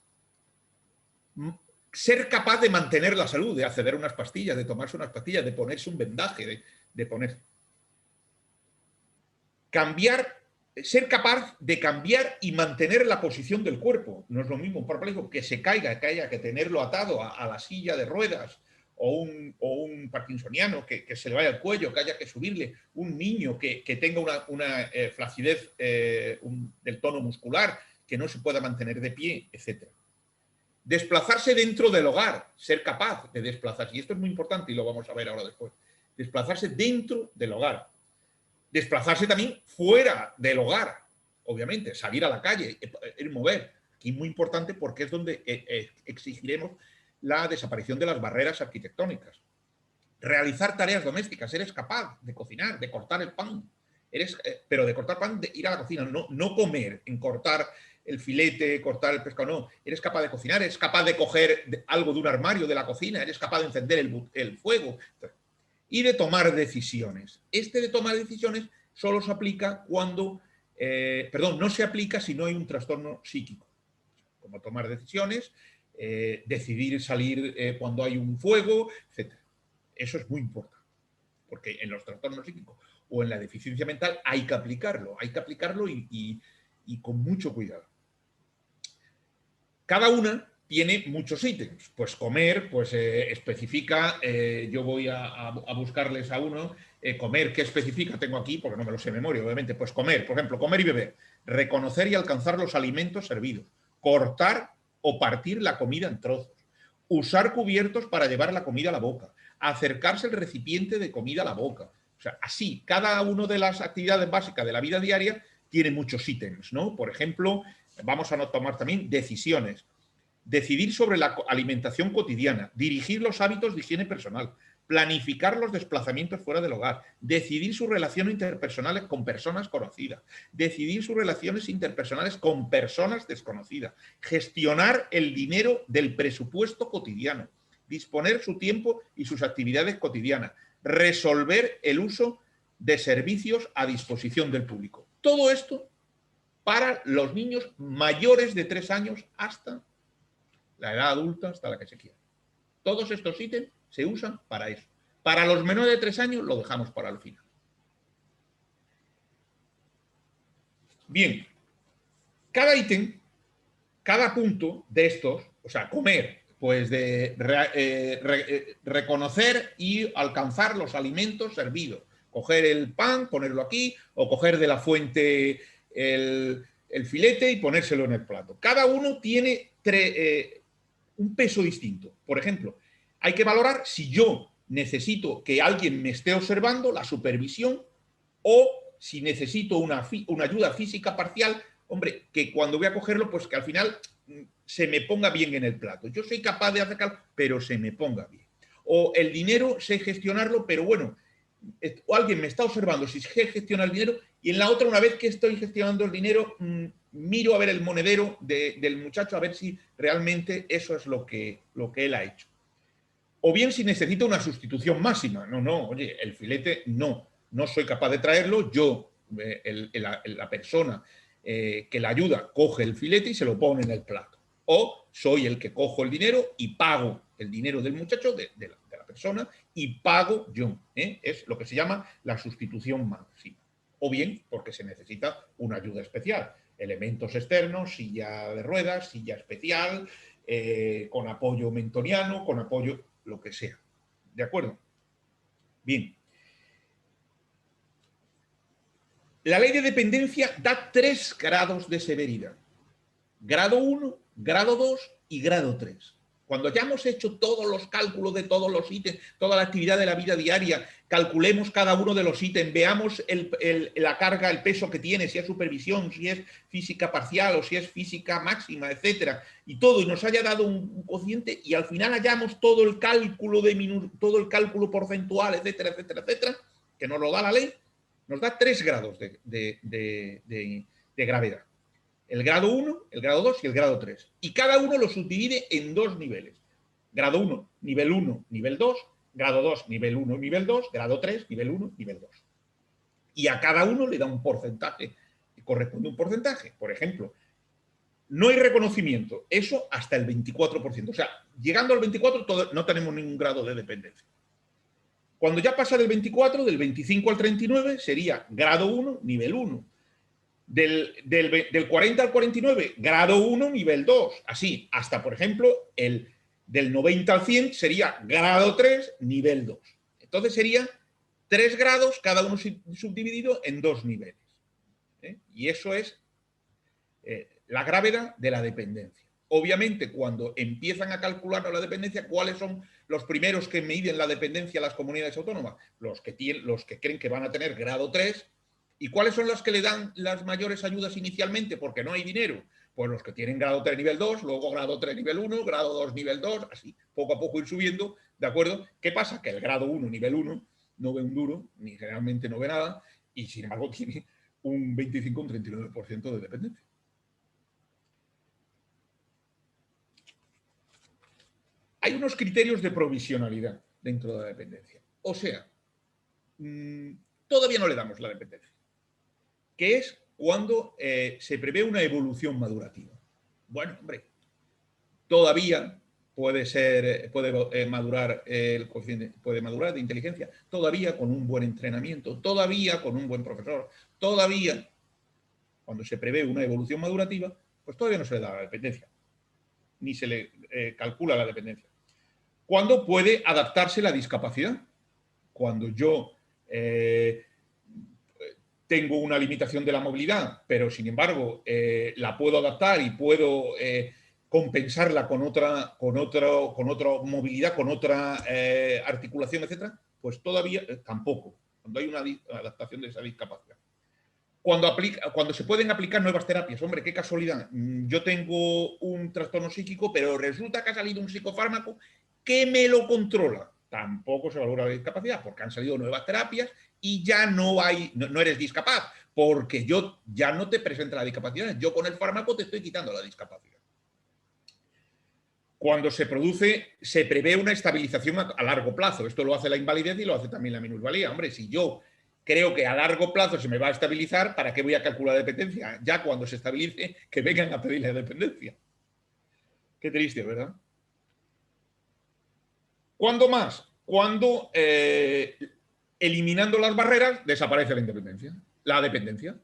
Speaker 2: Ser capaz de mantener la salud, de acceder a unas pastillas, de tomarse unas pastillas, de ponerse un vendaje, de poner. Ser capaz de cambiar y mantener la posición del cuerpo. No es lo mismo un parapléjico que se caiga, que haya que tenerlo atado a la silla de ruedas, o un parkinsoniano que se le vaya el cuello, que haya que subirle, un niño que tenga una flacidez del tono muscular, que no se pueda mantener de pie, etc. Desplazarse dentro del hogar, ser capaz de desplazarse. Y esto es muy importante y lo vamos a ver ahora después. Desplazarse dentro del hogar. Desplazarse también fuera del hogar, obviamente, salir a la calle, ir mover. Aquí es muy importante porque es donde exigiremos la desaparición de las barreras arquitectónicas. Realizar tareas domésticas, eres capaz de cocinar, de cortar el pan, pero de cortar pan, de ir a la cocina, no comer, en cortar el filete, cortar el pescado, no. Eres capaz de cocinar, eres capaz de coger algo de un armario de la cocina, eres capaz de encender el fuego. Y de tomar decisiones. De tomar decisiones solo se aplica cuando, no se aplica si no hay un trastorno psíquico. Como tomar decisiones, decidir salir cuando hay un fuego, etc. Eso es muy importante, porque en los trastornos psíquicos o en la deficiencia mental hay que aplicarlo y con mucho cuidado. Cada una tiene muchos ítems. Pues comer, pues especifica, yo voy a buscarles a uno, comer, ¿qué especifica? Tengo aquí, porque no me lo sé de memoria, obviamente. Pues comer, por ejemplo, comer y beber. Reconocer y alcanzar los alimentos servidos. Cortar o partir la comida en trozos. Usar cubiertos para llevar la comida a la boca. Acercarse el recipiente de comida a la boca. O sea, así, cada una de las actividades básicas de la vida diaria tiene muchos ítems, ¿no? Por ejemplo, vamos a tomar también decisiones. Decidir sobre la alimentación cotidiana, dirigir los hábitos de higiene personal, planificar los desplazamientos fuera del hogar, decidir sus relaciones interpersonales con personas conocidas, decidir sus relaciones interpersonales con personas desconocidas, gestionar el dinero del presupuesto cotidiano, disponer su tiempo y sus actividades cotidianas, resolver el uso de servicios a disposición del público. Todo esto para los niños mayores de 3 años hasta la edad adulta, hasta la que se quiera. Todos estos ítems se usan para eso. Para los menores de 3 años lo dejamos para el final. Bien, cada ítem, cada punto de estos, o sea, comer, pues de reconocer y alcanzar los alimentos servidos. Coger el pan, ponerlo aquí, o coger de la fuente el filete y ponérselo en el plato. Cada uno tiene un peso distinto. Por ejemplo, hay que valorar si yo necesito que alguien me esté observando, la supervisión, o si necesito una ayuda física parcial, hombre, que cuando voy a cogerlo, pues que al final se me ponga bien en el plato. Yo soy capaz de hacerlo, pero se me ponga bien. O el dinero sé gestionarlo, pero bueno, o alguien me está observando si sé gestionar el dinero, y en la otra, una vez que estoy gestionando el dinero, miro a ver el monedero del muchacho, a ver si realmente eso es lo que él ha hecho. O bien si necesito una sustitución máxima. No, oye, el filete no soy capaz de traerlo, yo, la persona que la ayuda, coge el filete y se lo pone en el plato. O soy el que cojo el dinero y pago el dinero del muchacho, de la persona, y pago yo. Es lo que se llama la sustitución máxima. O bien porque se necesita una ayuda especial. Elementos externos, silla de ruedas, silla especial, con apoyo mentoniano, con apoyo lo que sea. ¿De acuerdo? Bien. La ley de dependencia da 3 grados de severidad. Grado 1, grado 2 y grado 3. Cuando ya hemos hecho todos los cálculos de todos los ítems, toda la actividad de la vida diaria, calculemos cada uno de los ítems, veamos la carga, el peso que tiene, si es supervisión, si es física parcial o si es física máxima, etcétera, y todo, y nos haya dado un cociente, y al final hayamos todo el cálculo porcentual, etcétera, etcétera, etcétera, que nos lo da la ley, nos da 3 grados de gravedad. El grado 1, el grado 2 y el grado 3. Y cada uno lo subdivide en 2 niveles. Grado 1, nivel 2, grado 2, nivel 1, nivel 2, grado 3, nivel 1, nivel 2. Y a cada uno le da un porcentaje, corresponde un porcentaje. Por ejemplo, no hay reconocimiento, eso hasta el 24%. O sea, llegando al 24 no tenemos ningún grado de dependencia. Cuando ya pasa del 24, del 25 al 39, sería grado 1, nivel 1. Del 40 al 49, grado 1, nivel 2. Así, hasta, por ejemplo, del 90 al 100 sería grado 3, nivel 2. Entonces sería 3 grados, cada uno subdividido en 2 niveles. Y eso es la gravedad de la dependencia. Obviamente, cuando empiezan a calcular la dependencia, ¿cuáles son los primeros que miden la dependencia a las comunidades autónomas? Los que creen que van a tener grado 3. ¿Y cuáles son los que le dan las mayores ayudas inicialmente? Porque no hay dinero. Pues los que tienen grado 3 nivel 2, luego grado 3 nivel 1, grado 2 nivel 2, así, poco a poco ir subiendo, ¿de acuerdo? ¿Qué pasa? Que el grado 1 nivel 1 no ve un duro, ni generalmente no ve nada, y sin embargo tiene un 25 o un 39% de dependencia. Hay unos criterios de provisionalidad dentro de la dependencia. O sea, todavía no le damos la dependencia, que es cuando se prevé una evolución madurativa. Bueno, hombre, todavía puede madurar el coeficiente, puede madurar de inteligencia, todavía con un buen entrenamiento, todavía con un buen profesor, todavía cuando se prevé una evolución madurativa, pues todavía no se le da la dependencia, ni se le calcula la dependencia. ¿Cuándo puede adaptarse la discapacidad? Cuando yo tengo una limitación de la movilidad, pero sin embargo la puedo adaptar y puedo compensarla con otra movilidad, con otra articulación, etcétera, pues todavía tampoco, cuando hay una adaptación de esa discapacidad. Cuando se pueden aplicar nuevas terapias, hombre, qué casualidad, yo tengo un trastorno psíquico, pero resulta que ha salido un psicofármaco que me lo controla. Tampoco se valora la discapacidad, porque han salido nuevas terapias y ya no eres discapaz, porque yo ya no te presenta la discapacidad, yo con el fármaco te estoy quitando la discapacidad. Cuando se prevé una estabilización a largo plazo. Esto lo hace la invalidez y lo hace también la minusvalía. Hombre, si yo creo que a largo plazo se me va a estabilizar, ¿para qué voy a calcular la dependencia? Ya cuando se estabilice, que vengan a pedir la dependencia. Qué triste, ¿verdad? ¿Cuándo más? Cuando eliminando las barreras desaparece la independencia. La dependencia.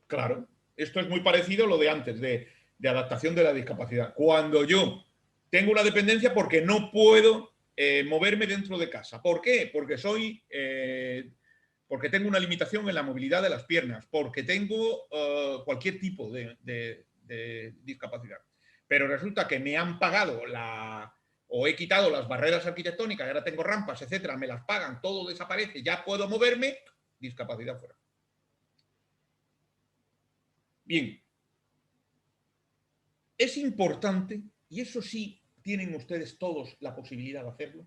Speaker 2: Claro. Esto es muy parecido a lo de antes, de adaptación de la discapacidad. Cuando yo tengo una dependencia porque no puedo moverme dentro de casa. ¿Por qué? Porque porque tengo una limitación en la movilidad de las piernas, porque tengo cualquier tipo de discapacidad. Pero resulta que me han pagado o he quitado las barreras arquitectónicas, ahora tengo rampas, etcétera, me las pagan, todo desaparece, ya puedo moverme, discapacidad fuera. Bien, es importante, y eso sí tienen ustedes todos la posibilidad de hacerlo.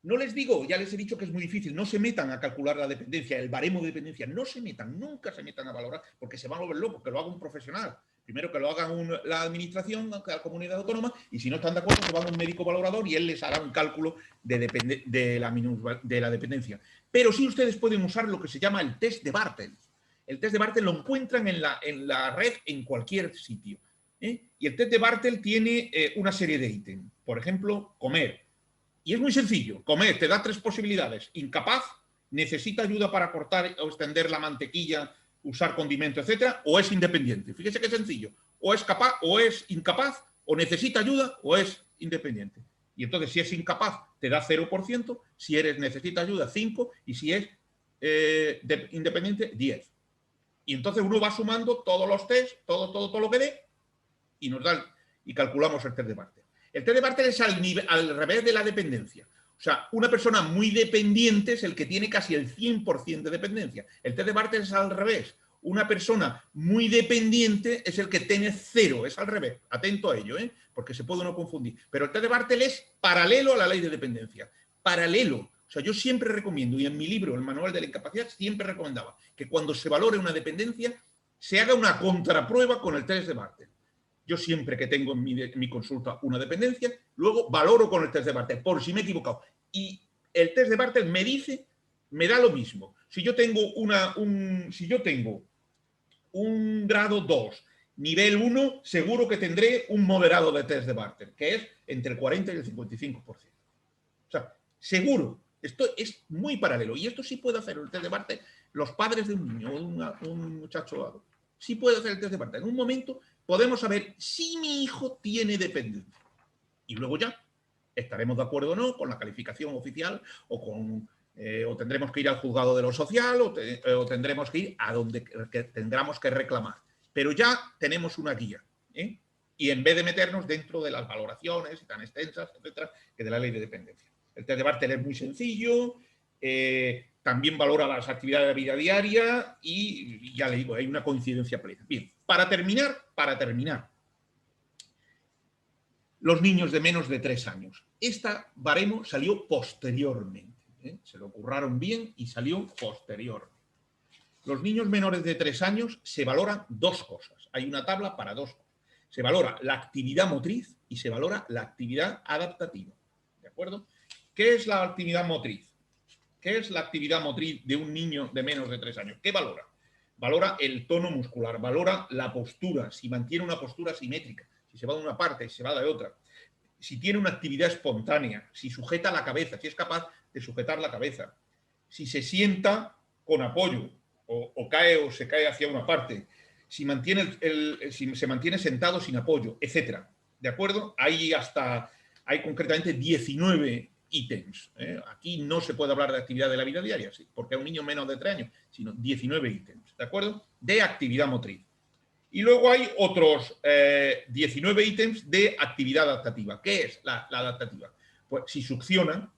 Speaker 2: No les digo, ya les he dicho que es muy difícil, no se metan a calcular la dependencia, el baremo de dependencia, no se metan, nunca se metan a valorar, porque se van a volver locos, que lo haga un profesional. Primero que lo haga la administración, la comunidad autónoma, y si no están de acuerdo, se van a un médico valorador y él les hará un cálculo de la dependencia. Pero sí ustedes pueden usar lo que se llama el test de Bartel. El test de Bartel lo encuentran en la red en cualquier sitio. Y el test de Bartel tiene una serie de ítems. Por ejemplo, comer. Y es muy sencillo. Comer te da 3 posibilidades. Incapaz, necesita ayuda para cortar o extender la mantequilla, usar condimento, etcétera, o es independiente. Fíjese qué sencillo. O es capaz, o es incapaz, o necesita ayuda, o es independiente. Y entonces, si es incapaz, te da 0%, si necesita ayuda, 5%, y si es independiente, 10%. Y entonces uno va sumando todos los test, todo lo que dé, y nos da y calculamos el test de Bartel. El test de Bartel es al revés de la dependencia. O sea, una persona muy dependiente es el que tiene casi el 100% de dependencia. El test de Bartel es al revés. Una persona muy dependiente es el que tiene 0, es al revés. Atento a ello, porque se puede uno confundir. Pero el test de Bartel es paralelo a la ley de dependencia. Paralelo. O sea, yo siempre recomiendo, y en mi libro, el Manual de la Incapacidad, siempre recomendaba que cuando se valore una dependencia, se haga una contraprueba con el test de Bartel. Yo siempre que tengo en mi consulta una dependencia, luego valoro con el test de Bartel, por si me he equivocado. Y el test de Bartel me da lo mismo. Si yo tengo un grado 2, nivel 1, seguro que tendré un moderado de test de Bartel, que es entre el 40 y el 55%. O sea, seguro. Esto es muy paralelo. Y esto sí puede hacer el test de Bartel los padres de un niño o un muchacho adulto. Sí puede hacer el test de Bartel. En un momento podemos saber si mi hijo tiene dependencia. Y luego ya estaremos de acuerdo o no con la calificación oficial o tendremos que ir al juzgado de lo social o tendremos que ir a donde tendremos que reclamar. Pero ya tenemos una guía. Y en vez de meternos dentro de las valoraciones tan extensas, etcétera, que de la ley de dependencia. El test de Bartel es muy sencillo, también valora las actividades de la vida diaria y ya le digo, hay una coincidencia plena. Bien, para terminar, los niños de menos de 3 años. Esta baremo salió posteriormente. Se lo curraron bien y salió posteriormente. Los niños menores de 3 años se valoran 2 cosas. Hay una tabla para 2 cosas. Se valora la actividad motriz y se valora la actividad adaptativa. ¿De acuerdo? ¿Qué es la actividad motriz? ¿Qué es la actividad motriz de un niño de menos de 3 años? ¿Qué valora? Valora el tono muscular, valora la postura, si mantiene una postura simétrica, si se va de una parte, si se va de otra, si tiene una actividad espontánea, si sujeta la cabeza, si es capaz de sujetar la cabeza, si se sienta con apoyo o cae o se cae hacia una parte, si se mantiene sentado sin apoyo, etcétera. ¿De acuerdo? Hay concretamente 19 ítems. Aquí no se puede hablar de actividad de la vida diaria, sí, porque es un niño menos de 3 años, sino 19 ítems, ¿de acuerdo? De actividad motriz. Y luego hay otros 19 ítems de actividad adaptativa. ¿Qué es la adaptativa? Pues si succiona,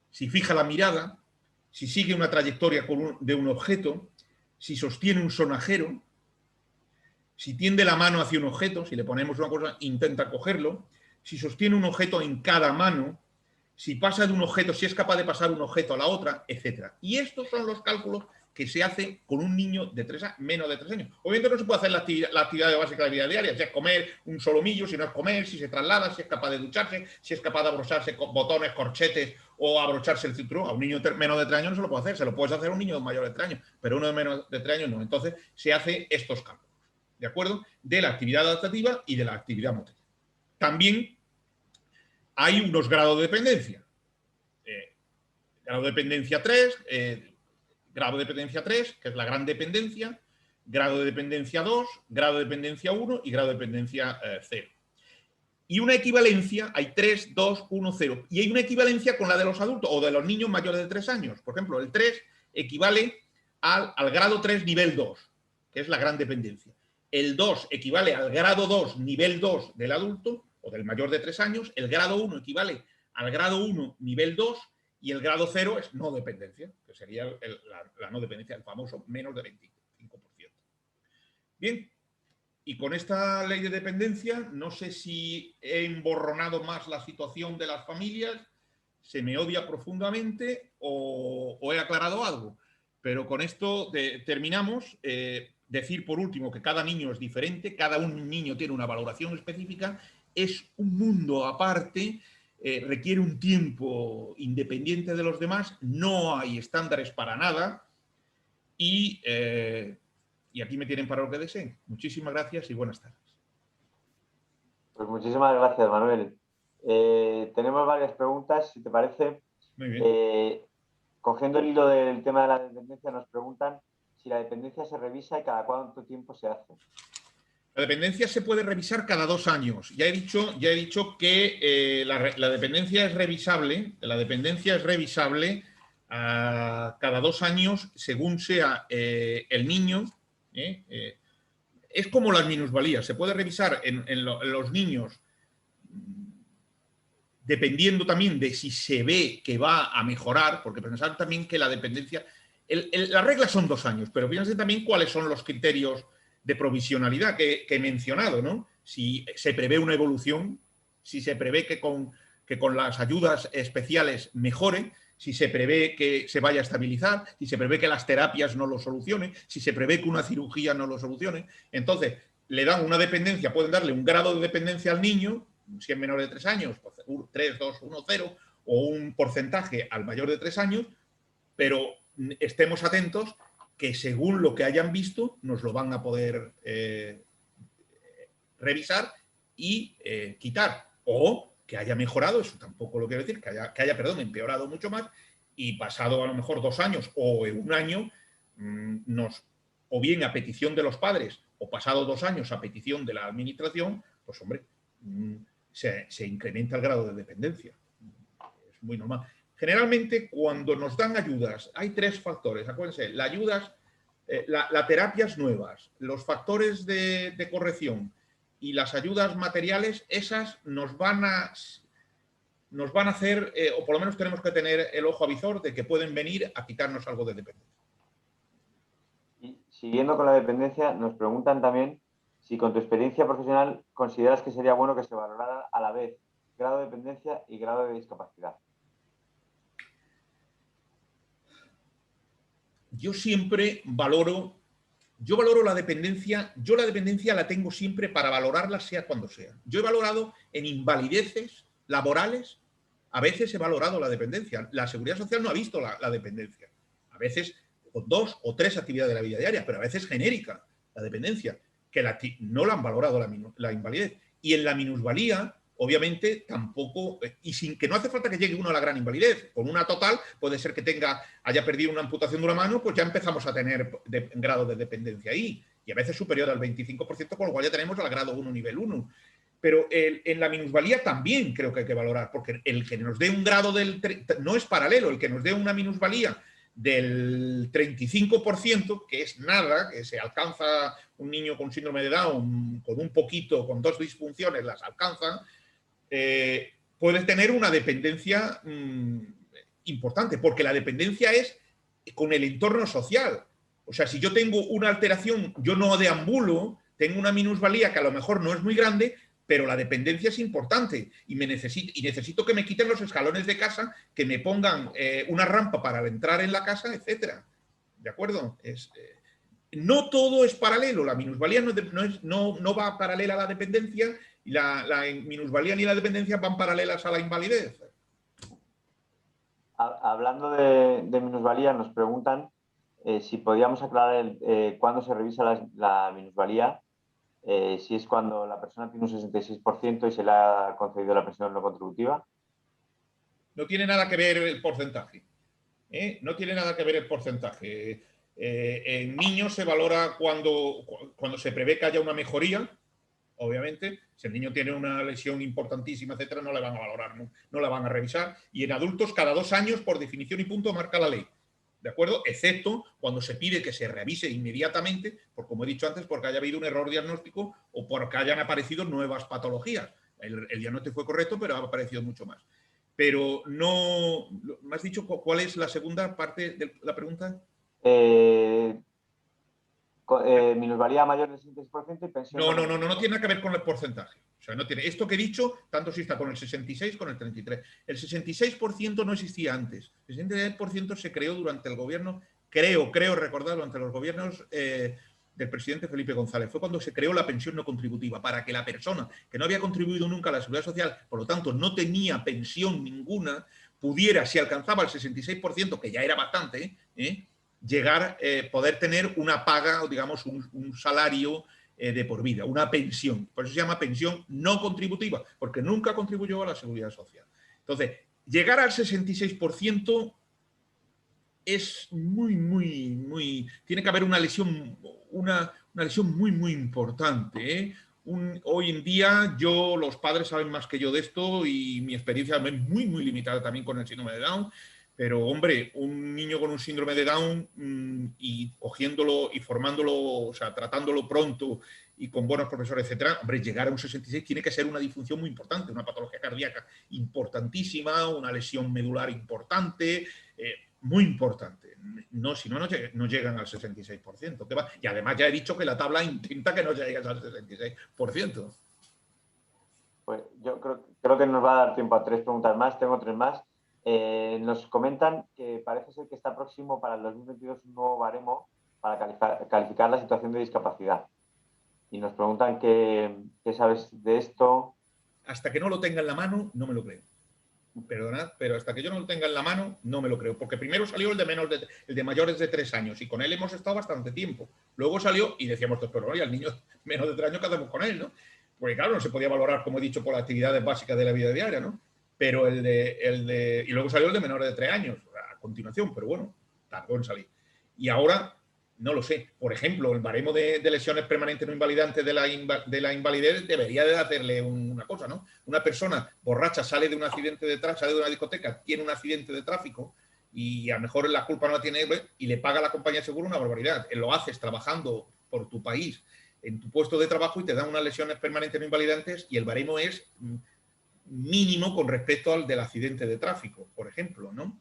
Speaker 2: si fija la mirada, si sigue una trayectoria de un objeto, si sostiene un sonajero, si tiende la mano hacia un objeto, si le ponemos una cosa, intenta cogerlo, si sostiene un objeto en cada mano, si pasa de un objeto, si es capaz de pasar un objeto a la otra, etc. Y estos son los cálculos que se hacen con un niño de menos de 3 años. Obviamente no se puede hacer la actividad básica de la vida diaria, si es comer un solomillo, si no es comer, si se traslada, si es capaz de ducharse, si es capaz de abrocharse con botones, corchetes o abrocharse el cinturón. A un niño menos de 3 años no se lo puede hacer, se lo puedes hacer a un niño mayor de 3 años, pero uno de menos de 3 años no. Entonces se hace estos cálculos, ¿de acuerdo? De la actividad adaptativa y de la actividad motriz. También hay unos grados de dependencia. Grado de dependencia 3, grado de dependencia 3, que es la gran dependencia, grado de dependencia 2, grado de dependencia 1 y grado de dependencia 0. Y una equivalencia, hay 3, 2, 1, 0. Y hay una equivalencia con la de los adultos o de los niños mayores de 3 años. Por ejemplo, el 3 equivale al grado 3 nivel 2, que es la gran dependencia. El 2 equivale al grado 2 nivel 2 del adulto o del mayor de 3 años, el grado 1 equivale al grado 1 nivel 2 y el grado 0 es no dependencia, que sería la no dependencia, el famoso menos de 25%. Bien, y con esta ley de dependencia, no sé si he emborronado más la situación de las familias, se me odia profundamente o he aclarado algo. Pero con esto terminamos. Decir por último que cada niño es diferente, cada un niño tiene una valoración específica, es un mundo aparte, requiere un tiempo independiente de los demás, no hay estándares para nada y aquí me tienen para lo que deseen. Muchísimas gracias y buenas tardes.
Speaker 1: Pues muchísimas gracias, Manuel. Tenemos varias preguntas, si te parece.
Speaker 2: Muy bien.
Speaker 1: Cogiendo el hilo del tema de la dependencia, nos preguntan si la dependencia se revisa y cada cuánto tiempo se hace.
Speaker 2: La dependencia se puede revisar cada 2 años. Ya he dicho que la dependencia es revisable. La dependencia es revisable cada 2 años según sea el niño. Es como las minusvalías. Se puede revisar en los niños dependiendo también de si se ve que va a mejorar, porque pensar también que la dependencia... las reglas son 2 años, pero fíjense también cuáles son los criterios de provisionalidad que he mencionado, ¿no? Si se prevé una evolución, si se prevé que con las ayudas especiales mejore, si se prevé que se vaya a estabilizar, si se prevé que las terapias no lo solucionen, si se prevé que una cirugía no lo solucione. Entonces, le dan una dependencia, pueden darle un grado de dependencia al niño, si es menor de 3 años, 3, 2, 1, 0, o un porcentaje al mayor de 3 años, pero estemos atentos que según lo que hayan visto nos lo van a poder revisar y quitar. O que haya mejorado, eso tampoco lo quiero decir, que haya empeorado mucho más y pasado a lo mejor 2 años o 1 año, o bien a petición de los padres o pasado 2 años a petición de la administración, pues hombre, se incrementa el grado de dependencia. Es muy normal. Generalmente, cuando nos dan ayudas, hay 3 factores. Acuérdense, las ayudas, las terapias nuevas, los factores de corrección y las ayudas materiales, esas nos van a hacer, o por lo menos tenemos que tener el ojo avizor de que pueden venir a quitarnos algo de dependencia.
Speaker 1: Y siguiendo con la dependencia, nos preguntan también si con tu experiencia profesional consideras que sería bueno que se valorara a la vez grado de dependencia y grado de discapacidad.
Speaker 2: Yo valoro la dependencia, la dependencia la tengo siempre para valorarla sea cuando sea. Yo he valorado en invalideces laborales, a veces he valorado la dependencia. La Seguridad Social no ha visto la dependencia. A veces con 2 o 3 actividades de la vida diaria, pero a veces genérica la dependencia, que no la han valorado la invalidez. Y en la minusvalía, obviamente, tampoco, y sin que no hace falta que llegue uno a la gran invalidez. Con una total, puede ser que haya perdido una amputación de una mano, pues ya empezamos a tener grado de dependencia ahí, y a veces superior al 25%, con lo cual ya tenemos al grado 1, nivel 1. Pero en la minusvalía también creo que hay que valorar, porque el que nos dé un grado no es paralelo, el que nos dé una minusvalía del 35%, que es nada, que se alcanza un niño con síndrome de Down, con un poquito, con 2 disfunciones, las alcanza, puedes tener una dependencia importante, porque la dependencia es con el entorno social. O sea, si yo tengo una alteración, yo no deambulo, tengo una minusvalía que a lo mejor no es muy grande, pero la dependencia es importante y necesito que me quiten los escalones de casa, que me pongan una rampa para entrar en la casa, etcétera. ¿De acuerdo? No todo es paralelo. La minusvalía no va paralela a la dependencia y la minusvalía ni la dependencia van paralelas a la invalidez.
Speaker 1: Hablando de minusvalía, nos preguntan si podíamos aclarar cuándo se revisa la minusvalía, si es cuando la persona tiene un 66% y se le ha concedido la pensión no contributiva.
Speaker 2: No tiene nada que ver el porcentaje. No tiene nada que ver el porcentaje. En niños se valora cuando se prevé que haya una mejoría, obviamente. Si el niño tiene una lesión importantísima, etcétera, no le van a valorar, no la van a revisar. Y en adultos, cada 2 años, por definición y punto, marca la ley. ¿De acuerdo? Excepto cuando se pide que se revise inmediatamente, como he dicho antes, porque haya habido un error diagnóstico o porque hayan aparecido nuevas patologías. El diagnóstico fue correcto, pero ha aparecido mucho más. Pero no... ¿Me has dicho cuál es la segunda parte de la pregunta?
Speaker 1: Minusvalía mayor del 66% y pensión...
Speaker 2: No tiene nada que ver con el porcentaje. O sea, no tiene. Esto que he dicho, tanto si está con el 66 con el 33. El 66% no existía antes. El 66% se creó durante el gobierno, creo recordar, durante los gobiernos del presidente Felipe González. Fue cuando se creó la pensión no contributiva, para que la persona que no había contribuido nunca a la seguridad social, por lo tanto no tenía pensión ninguna, pudiera, si alcanzaba el 66%, que ya era bastante, llegar, poder tener una paga, o digamos, un salario de por vida, una pensión. Por eso se llama pensión no contributiva, porque nunca contribuyó a la seguridad social. Entonces, llegar al 66% es muy... Tiene que haber una lesión muy importante. Hoy en día, los padres saben más que yo de esto y mi experiencia es muy limitada también con el síndrome de Down. Pero, hombre, un niño con un síndrome de Down y cogiéndolo y formándolo, o sea, tratándolo pronto y con buenos profesores, etcétera, hombre, llegar a un 66 tiene que ser una disfunción muy importante, una patología cardíaca importantísima, una lesión medular importante, muy importante. No, si no llegan al 66%. Y además ya he dicho que la tabla intenta que no llegues al 66%.
Speaker 1: Pues yo creo que nos va a dar tiempo a 3 preguntas más. Tengo 3 más. Nos comentan que parece ser que está próximo para el 2022 un nuevo baremo para calificar la situación de discapacidad. Y nos preguntan qué sabes de esto.
Speaker 2: Hasta que no lo tenga en la mano, no me lo creo. Perdonad, pero hasta que yo no lo tenga en la mano, no me lo creo. Porque primero salió el de mayores de 3 años y con él hemos estado bastante tiempo. Luego salió y decíamos, pero ¿y al niño menos de 3 años qué hacemos con él, no? Porque claro, no se podía valorar, como he dicho, por las actividades básicas de la vida diaria, ¿no? Pero y luego salió el de menores de 3 años a continuación, pero bueno, tardó en salir. Y ahora, no lo sé. Por ejemplo, el baremo de lesiones permanentes no invalidantes de la invalidez debería de hacerle una cosa, ¿no? Una persona borracha sale de un accidente de tráfico, sale de una discoteca, tiene un accidente de tráfico y a lo mejor la culpa no la tiene y le paga la compañía de seguro una barbaridad. Lo haces trabajando por tu país, en tu puesto de trabajo y te dan unas lesiones permanentes no invalidantes y el baremo es mínimo con respecto al del accidente de tráfico, por ejemplo, ¿no?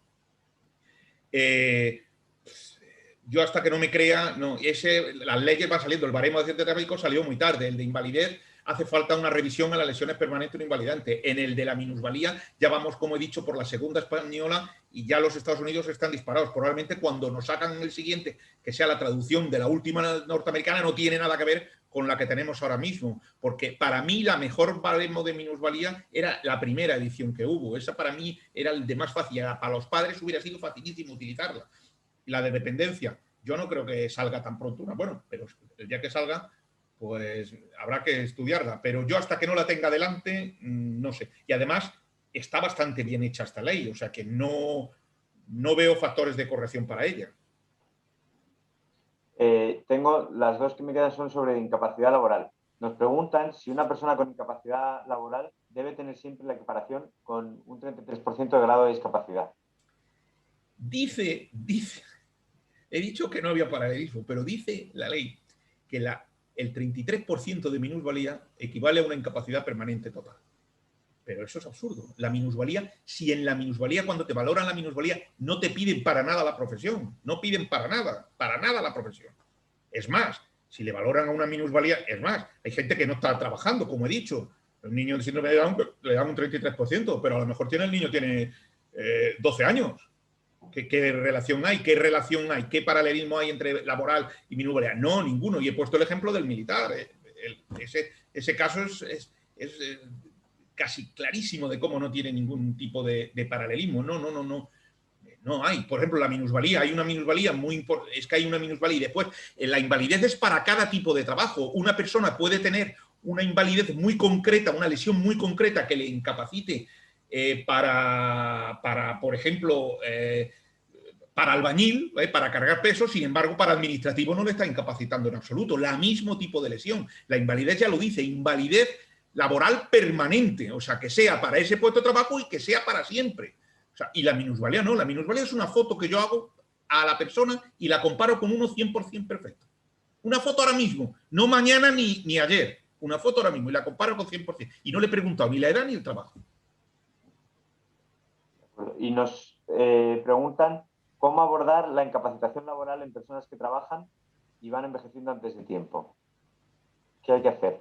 Speaker 2: Yo hasta que no me crea, no, las leyes van saliendo, el baremo de accidente de tráfico salió muy tarde, el de invalidez hace falta una revisión a las lesiones permanentes no invalidantes. En el de la minusvalía ya vamos, como he dicho, por la segunda española y ya los Estados Unidos están disparados. Probablemente cuando nos sacan el siguiente, que sea la traducción de la última norteamericana, no tiene nada que ver con la que tenemos ahora mismo, porque para mí la mejor baremo de minusvalía era la primera edición que hubo. Esa para mí era el de más fácil. Para los padres hubiera sido facilísimo utilizarla. La de dependencia, yo no creo que salga tan pronto una. Bueno, pero el día que salga, pues habrá que estudiarla. Pero yo hasta que no la tenga delante, no sé. Y además está bastante bien hecha esta ley, o sea que no veo factores de corrección para ella.
Speaker 1: Tengo las 2 que me quedan son sobre incapacidad laboral. Nos preguntan si una persona con incapacidad laboral debe tener siempre la equiparación con un 33% de grado de discapacidad.
Speaker 2: Dice, he dicho que no había paralelismo, pero dice la ley que el 33% de minusvalía equivale a una incapacidad permanente total. Pero eso es absurdo. La minusvalía, si en la minusvalía, cuando te valoran la minusvalía, no te piden para nada la profesión, no piden para nada la profesión. Es más, si le valoran a una minusvalía, es más, hay gente que no está trabajando, como he dicho. Un niño de síndrome de Down le dan un 33%, pero a lo mejor el niño tiene 12 años. ¿Qué relación hay? ¿Qué relación hay? ¿Qué paralelismo hay entre laboral y minusvalía? No, ninguno. Y he puesto el ejemplo del militar. Ese caso es casi clarísimo de cómo no tiene ningún tipo de paralelismo. No hay. Por ejemplo, la minusvalía. Hay una minusvalía muy importante. Es que hay una minusvalía. Y después, la invalidez es para cada tipo de trabajo. Una persona puede tener una invalidez muy concreta, una lesión muy concreta que le incapacite por ejemplo, para albañil, para cargar pesos, sin embargo, para administrativo no le está incapacitando en absoluto. El mismo tipo de lesión. La invalidez ya lo dice, invalidez laboral permanente, o sea, que sea para ese puesto de trabajo y que sea para siempre. O sea, y la minusvalía no, la minusvalía es una foto que yo hago a la persona y la comparo con uno 100% perfecto. Una foto ahora mismo, no mañana ni ayer. una foto ahora mismo y la comparo con 100%. Y no le he preguntado ni la edad ni el trabajo.
Speaker 1: Y nos preguntan cómo abordar la incapacitación laboral en personas que trabajan y van envejeciendo antes de tiempo. ¿Qué hay que hacer?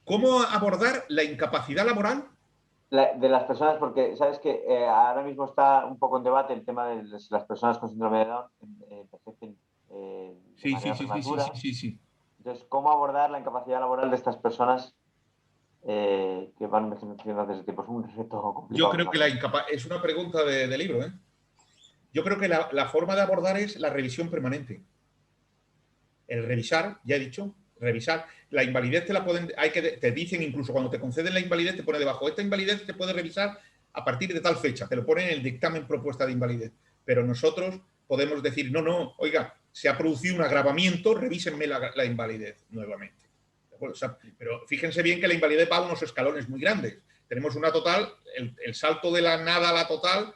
Speaker 2: ¿Cómo abordar la incapacidad laboral?
Speaker 1: De las personas, porque sabes que ahora mismo está un poco en debate el tema de las personas con síndrome de Down envejecen de
Speaker 2: Sí, sí,
Speaker 1: manera
Speaker 2: sí, sí, sí, sí,
Speaker 1: prematura.
Speaker 2: sí, sí.
Speaker 1: Entonces, ¿cómo abordar la incapacidad laboral de estas personas que van envejeciendo antes de tiempo? Es un reto
Speaker 2: Yo
Speaker 1: complicado, me
Speaker 2: creo que
Speaker 1: imagino.
Speaker 2: es una pregunta de libro, ¿eh? Yo creo que la forma de abordar es la revisión permanente. El revisar, ya he dicho, revisar. La invalidez te la pueden, te dicen incluso cuando te conceden la invalidez, te pone debajo, esta invalidez te puede revisar a partir de tal fecha, te lo ponen en el dictamen propuesta de invalidez. Pero nosotros podemos decir, no, no, oiga, se ha producido un agravamiento, revísenme la invalidez nuevamente. O sea, pero fíjense bien que la invalidez va a unos escalones muy grandes. Tenemos una total, el salto de la nada a la total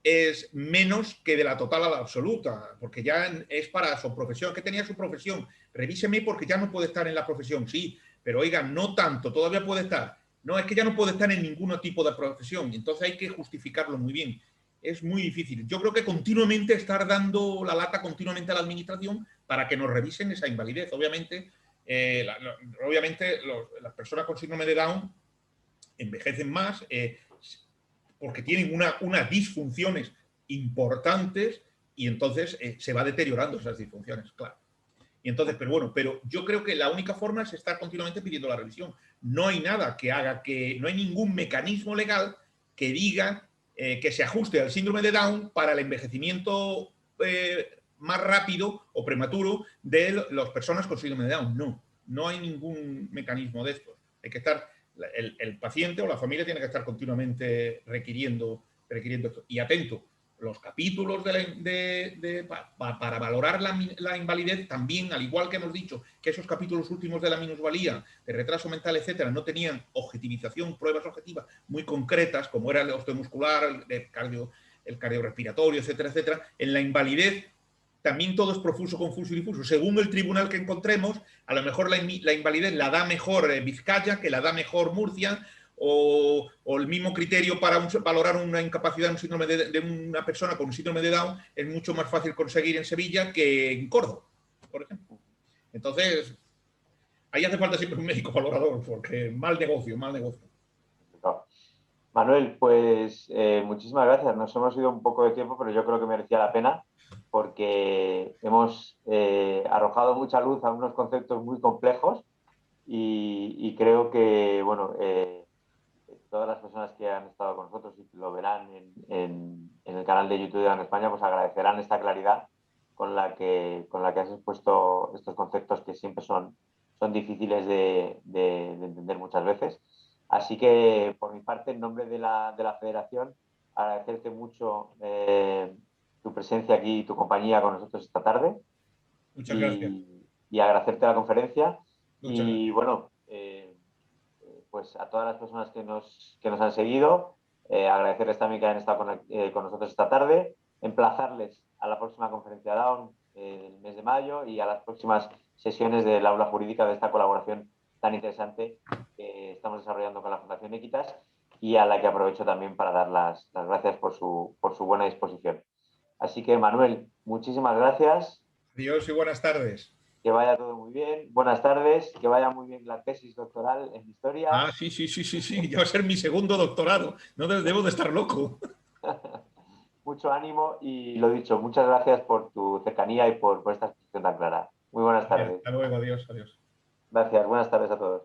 Speaker 2: es menos que de la total a la absoluta, porque ya es para su profesión, que tenía su profesión. Revíseme porque ya no puede estar en la profesión, sí, pero oiga, no tanto, todavía puede estar. No, es que ya no puede estar en ningún tipo de profesión, y entonces hay que justificarlo muy bien. Es muy difícil. Yo creo que continuamente estar dando la lata continuamente a la administración para que nos revisen esa invalidez. Obviamente, las personas con síndrome de Down envejecen más, porque tienen unas disfunciones importantes y entonces se va deteriorando esas disfunciones, claro. Y entonces, pero bueno, pero yo creo que la única forma es estar continuamente pidiendo la revisión. No hay nada que haga no hay ningún mecanismo legal que diga que se ajuste al síndrome de Down para el envejecimiento más rápido o prematuro de las personas con síndrome de Down. No, no hay ningún mecanismo de estos. Hay que estar, el paciente o la familia tiene que estar continuamente requiriendo esto. Y atento, los capítulos para valorar la invalidez también, al igual que hemos dicho que esos capítulos últimos de la minusvalía, de retraso mental, etcétera, no tenían objetivización, pruebas objetivas muy concretas, como era el osteomuscular, el cardiorrespiratorio, etcétera, etcétera. En la invalidez también todo es profuso, confuso y difuso. Según el tribunal que encontremos, a lo mejor la invalidez la da mejor Vizcaya, que la da mejor Murcia, o el mismo criterio para valorar una incapacidad, un síndrome de una persona con un síndrome de Down es mucho más fácil conseguir en Sevilla que en Córdoba, por ejemplo. Entonces, ahí hace falta siempre un médico valorador, porque mal negocio, mal negocio.
Speaker 1: Manuel, pues muchísimas gracias. Nos hemos ido un poco de tiempo, pero yo creo que merecía la pena porque hemos arrojado mucha luz a unos conceptos muy complejos y creo que, bueno, todas las personas que han estado con nosotros y que lo verán en el canal de YouTube de Dan España, pues agradecerán esta claridad con la que has expuesto estos conceptos que siempre son difíciles de entender muchas veces. Así que, por mi parte, en nombre de la Federación, agradecerte mucho tu presencia aquí y tu compañía con nosotros esta tarde
Speaker 2: Muchas gracias.
Speaker 1: y agradecerte la conferencia.
Speaker 2: Muchas
Speaker 1: Y
Speaker 2: gracias.
Speaker 1: bueno, pues a todas las personas que nos han seguido, agradecerles también que hayan estado con nosotros esta tarde, emplazarles a la próxima conferencia Down del mes de mayo y a las próximas sesiones del aula jurídica de esta colaboración tan interesante que estamos desarrollando con la Fundación Equitas y a la que aprovecho también para dar las gracias por su buena disposición. Así que, Manuel, muchísimas gracias.
Speaker 2: Adiós y buenas tardes.
Speaker 1: Que vaya todo muy bien. Buenas tardes. Que vaya muy bien la tesis doctoral en historia.
Speaker 2: Ah, sí, sí, sí, sí, sí. Ya va a ser mi segundo doctorado. No debo de estar loco.
Speaker 1: Mucho ánimo y lo dicho, muchas gracias por tu cercanía y por esta exposición tan clara. Muy buenas tardes.
Speaker 2: Hasta luego, adiós, adiós.
Speaker 1: Gracias, buenas tardes a todos.